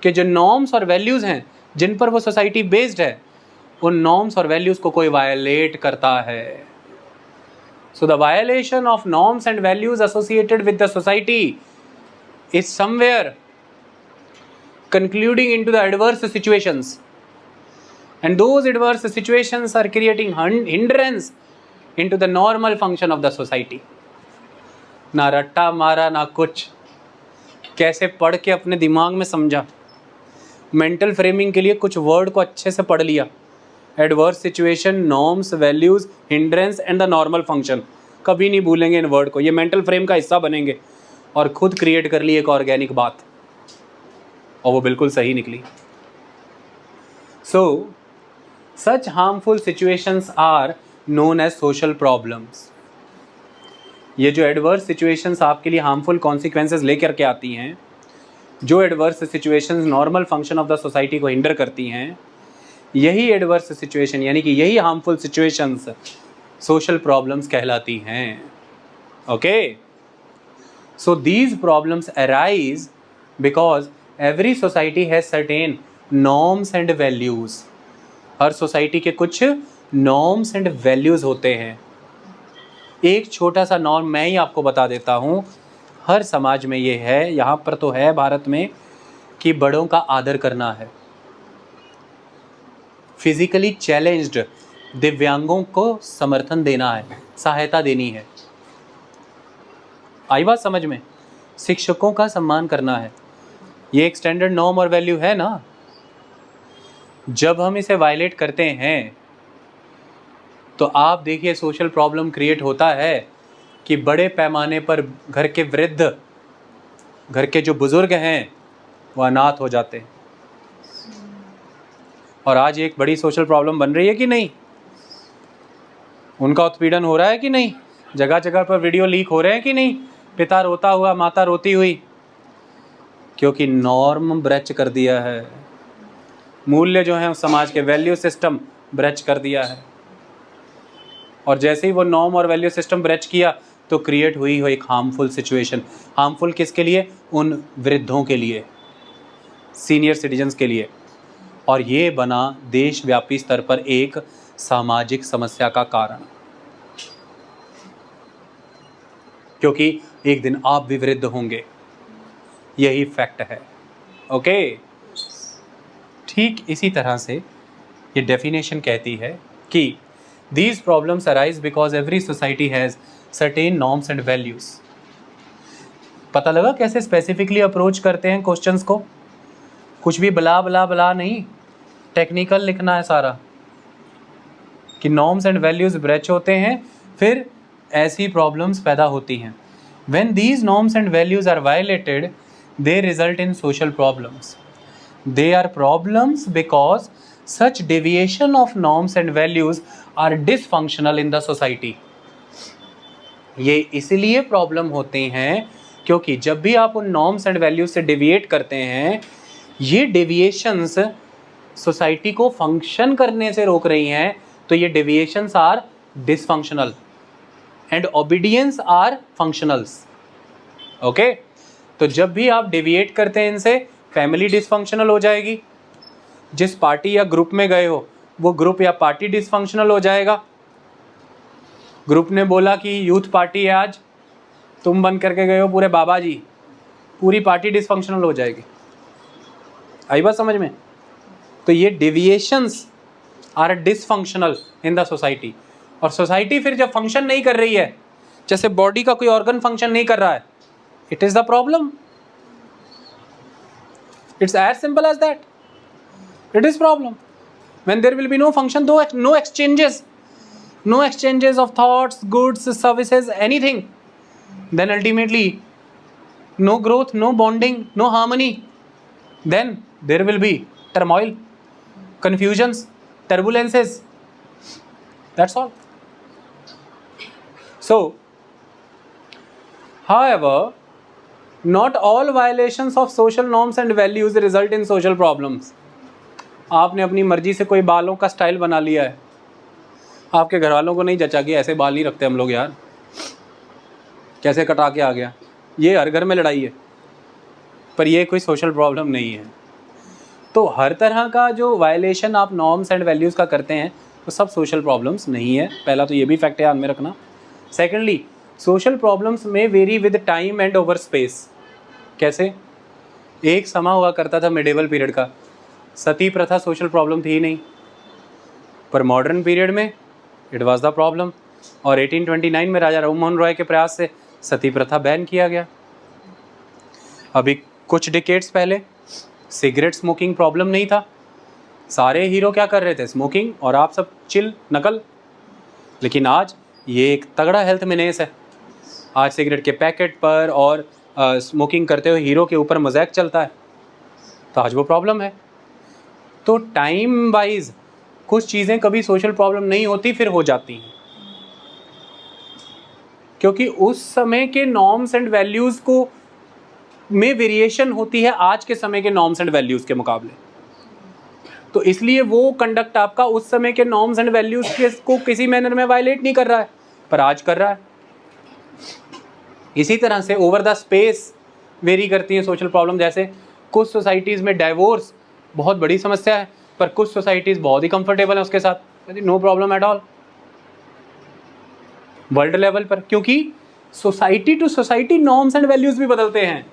के जो नॉर्म्स और वैल्यूज़ हैं जिन पर वो सोसाइटी बेस्ड है, उन नॉर्म्स और वैल्यूज़ को कोई वायलेट करता है. So the violation of norms and values associated with the society is somewhere concluding into the adverse situations, and those adverse situations are creating hindrance into the normal function of the society. ना रट्टा मारा ना कुछ, कैसे पढ़ के अपने दिमाग में समझा, मेंटल फ्रेमिंग के लिए कुछ वर्ड को अच्छे से पढ़ लिया. Adverse situation, norms, values, hindrance and the normal function. कभी नहीं भूलेंगे इन वर्ड को, ये मेंटल फ्रेम का हिस्सा बनेंगे. और खुद क्रिएट कर ली एक ऑर्गेनिक बात, और वो बिल्कुल सही निकली. So such harmful situations are known as social problems. ये जो एडवर्स सिचुएशंस आपके लिए हार्मफुल कॉन्सिक्वेंसेस लेकर के आती हैं, जो adverse situations normal function of the society को हिंडर करती हैं, यही एडवर्स सिचुएशन यानी कि यही हार्मफुल सिचुएशंस सोशल प्रॉब्लम्स कहलाती हैं. Okay, so these problems arise because every society has certain norms and values. Her society के कुछ नॉर्म्स एंड वैल्यूज़ होते हैं. एक छोटा सा नॉर्म मैं ही आपको बता देता हूँ. हर समाज में ये है, यहाँ पर तो है भारत में, कि बड़ों का आदर करना है. फिजिकली चैलेंज्ड दिव्यांगों को समर्थन देना है, सहायता देनी है. आई बात समझ में? शिक्षकों का सम्मान करना है. ये एक स्टैंडर्ड नॉर्म और वैल्यू है ना. जब हम इसे वायलेट करते हैं तो आप देखिए सोशल प्रॉब्लम क्रिएट होता है कि बड़े पैमाने पर घर के वृद्ध, घर के जो बुज़ुर्ग हैं, वो अनाथ हो जाते हैं. और आज एक बड़ी सोशल प्रॉब्लम बन रही है कि नहीं? उनका उत्पीड़न हो रहा है कि नहीं? जगह जगह पर वीडियो लीक हो रहे हैं कि नहीं? पिता रोता हुआ, माता रोती हुई, क्योंकि नॉर्म ब्रेच कर दिया है. मूल्य जो हैं उस समाज के, वैल्यू सिस्टम ब्रेच कर दिया है. और जैसे ही वो नॉर्म और वैल्यू सिस्टम ब्रेच किया तो क्रिएट हुई हो एक हार्मफुल सिचुएशन. हार्मफुल किसके लिए? उन वृद्धों के लिए, सीनियर सिटीजन्स के लिए. और ये बना देशव्यापी स्तर पर एक सामाजिक समस्या का कारण, क्योंकि एक दिन आप भी वृद्ध होंगे. यही फैक्ट है. ओके, ठीक इसी तरह से ये डेफिनेशन कहती है कि these problems arise because every society has certain norms and values. पता लगा कैसे स्पेसिफिकली अप्रोच करते हैं क्वेश्चंस को? कुछ भी बला बला बला नहीं, टेक्निकल लिखना है सारा, कि नॉर्म्स एंड वैल्यूज ब्रेच होते हैं, फिर ऐसी प्रॉब्लम्स पैदा होती हैं. When these norms and values are violated, they result in social problems. They are problems because such deviation of norms and values are dysfunctional in the society. ये इसलिए problem होते हैं क्योंकि जब भी आप उन नॉर्म्स एंड वैल्यूज से डेविएट करते हैं, ये डेविएशंस सोसाइटी को फंक्शन करने से रोक रही हैं. तो ये deviations are dysfunctional and obedience are functionals. Okay, तो जब भी आप डेविएट करते हैं इनसे, फैमिली डिसफंक्शनल हो जाएगी. जिस पार्टी या ग्रुप में गए हो, वो ग्रुप या पार्टी डिसफंक्शनल हो जाएगा. ग्रुप ने बोला कि यूथ पार्टी है आज, तुम बन करके गए हो पूरे बाबा जी, पूरी पार्टी डिसफंक्शनल हो जाएगी. आई बात समझ में? तो ये deviations are dysfunctional in the society. और सोसाइटी फिर जब फंक्शन नहीं कर रही है, जैसे बॉडी का कोई ऑर्गन फंक्शन नहीं कर रहा है, it is the problem. It's as simple as that. It is problem. When there will be no function, no exchanges of thoughts, goods, services, anything, then ultimately no growth, no bonding, no harmony. Then there will be turmoil, confusions, turbulences. That's all. So, however, not all violations of social norms and values result in social problems. आपने अपनी मर्जी से कोई बालों का style बना लिया है, आपके घर वालों को नहीं जचा कि ऐसे बाल नहीं रखते हम लोग यार, कैसे कटा के आ गया, ये हर घर में लड़ाई है, पर ये कोई सोशल प्रॉब्लम नहीं है। तो हर तरह का जो वायलेशन आप नॉर्म्स एंड वैल्यूज़ का करते हैं तो सब सोशल प्रॉब्लम्स नहीं है। पहला तो ये भी फैक्ट ध्यान में रखना। सेकेंडली, सोशल प्रॉब्लम्स में very with time and over space. कैसे? एक समा हुआ करता था मिडिवल पीरियड का, सती प्रथा सोशल प्रॉब्लम थी ही नहीं, पर मॉडर्न पीरियड में इट वाज द प्रॉब्लम, और 1829 में राजा राममोहन रॉय के प्रयास से सती प्रथा बैन किया गया। अभी कुछ डिकेड्स पहले सिगरेट स्मोकिंग प्रॉब्लम नहीं था, सारे हीरो क्या कर रहे थे? स्मोकिंग, और आप सब चिल नकल। लेकिन आज ये एक तगड़ा हेल्थ मेनेस है। आज सिगरेट के पैकेट पर और स्मोकिंग करते हुए हीरो के ऊपर मजाक चलता है, तो आज वो प्रॉब्लम है। तो टाइम वाइज कुछ चीज़ें कभी सोशल प्रॉब्लम नहीं होती, फिर हो जाती हैं, क्योंकि उस समय के नॉर्म्स एंड वैल्यूज़ को में वेरिएशन होती है आज के समय के नॉर्म्स एंड वैल्यूज़ के मुकाबले। तो इसलिए वो कंडक्ट आपका उस समय के नॉर्म्स एंड वैल्यूज़ को किसी मैनर में वायलेट नहीं कर रहा है, पर आज कर रहा है। इसी तरह से ओवर द स्पेस वेरी करती हैं सोशल प्रॉब्लम। जैसे कुछ सोसाइटीज़ में डाइवोर्स बहुत बड़ी समस्या है, पर कुछ सोसाइटीज़ बहुत ही कंफर्टेबल है उसके साथ, no problem at all world level पर, क्योंकि society to society norms and values भी बदलते हैं।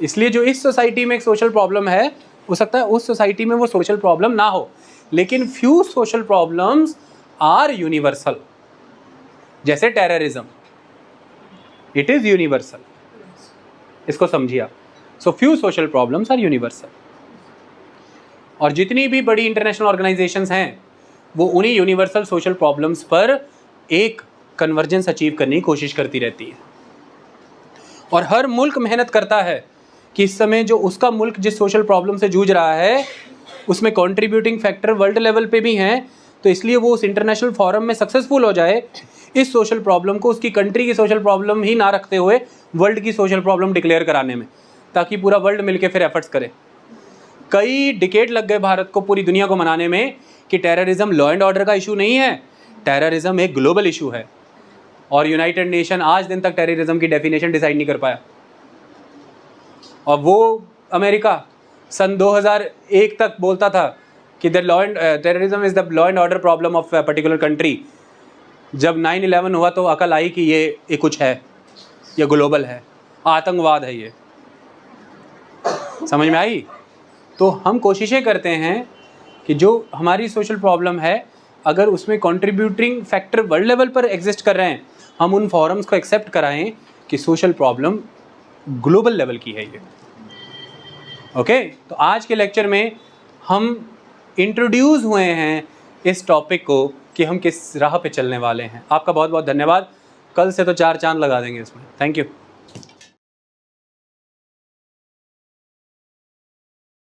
इसलिए जो इस सोसाइटी में एक सोशल प्रॉब्लम है, हो सकता है उस सोसाइटी में वो सोशल प्रॉब्लम ना हो, लेकिन few social problems are universal. जैसे टेररिज्म, इट इज यूनिवर्सल, इसको समझिए आप। So few social problems are universal, और जितनी भी बड़ी इंटरनेशनल ऑर्गेनाइजेशंस हैं वो उन्हीं यूनिवर्सल सोशल प्रॉब्लम्स पर एक कन्वर्जेंस अचीव करने की कोशिश करती रहती है। और हर मुल्क मेहनत करता है कि इस समय जो उसका मुल्क जिस सोशल प्रॉब्लम से जूझ रहा है उसमें कंट्रीब्यूटिंग फैक्टर वर्ल्ड लेवल पे भी हैं, तो इसलिए वो उस इंटरनेशनल फोरम में सक्सेसफुल हो जाए इस सोशल प्रॉब्लम को उसकी कंट्री की सोशल प्रॉब्लम ही ना रखते हुए वर्ल्ड की सोशल प्रॉब्लम डिक्लेयर कराने में, ताकि पूरा वर्ल्ड मिलके फिर एफर्ट्स करे। कई डिकेड लग गए भारत को, पूरी दुनिया को मनाने में कि टेररिज्म लॉ एंड ऑर्डर का इशू नहीं है, टेररिज्म एक ग्लोबल इशू है, और यूनाइटेड नेशन आज दिन तक टेररिज्म की डेफिनेशन डिसाइड नहीं कर पाया। और वो अमेरिका सन 2001 तक बोलता था कि the law and terrorism is the law and order problem of particular country. जब 9/11 हुआ तो अकल आई कि ये कुछ है, ये ग्लोबल है, आतंकवाद है, ये समझ में आई। तो हम कोशिशें करते हैं कि जो हमारी सोशल प्रॉब्लम है, अगर उसमें कंट्रीब्यूटिंग फैक्टर वर्ल्ड लेवल पर एग्जिस्ट कर रहे हैं, हम उन फॉरम्स को एक्सेप्ट कराएं कि सोशल प्रॉब्लम ग्लोबल लेवल की है ये। ओके, तो आज के लेक्चर में हम इंट्रोड्यूस हुए हैं इस टॉपिक को कि हम किस राह पे चलने वाले हैं। आपका बहुत बहुत धन्यवाद। कल से तो 4 चांद लगा देंगे इसमें। Thank you.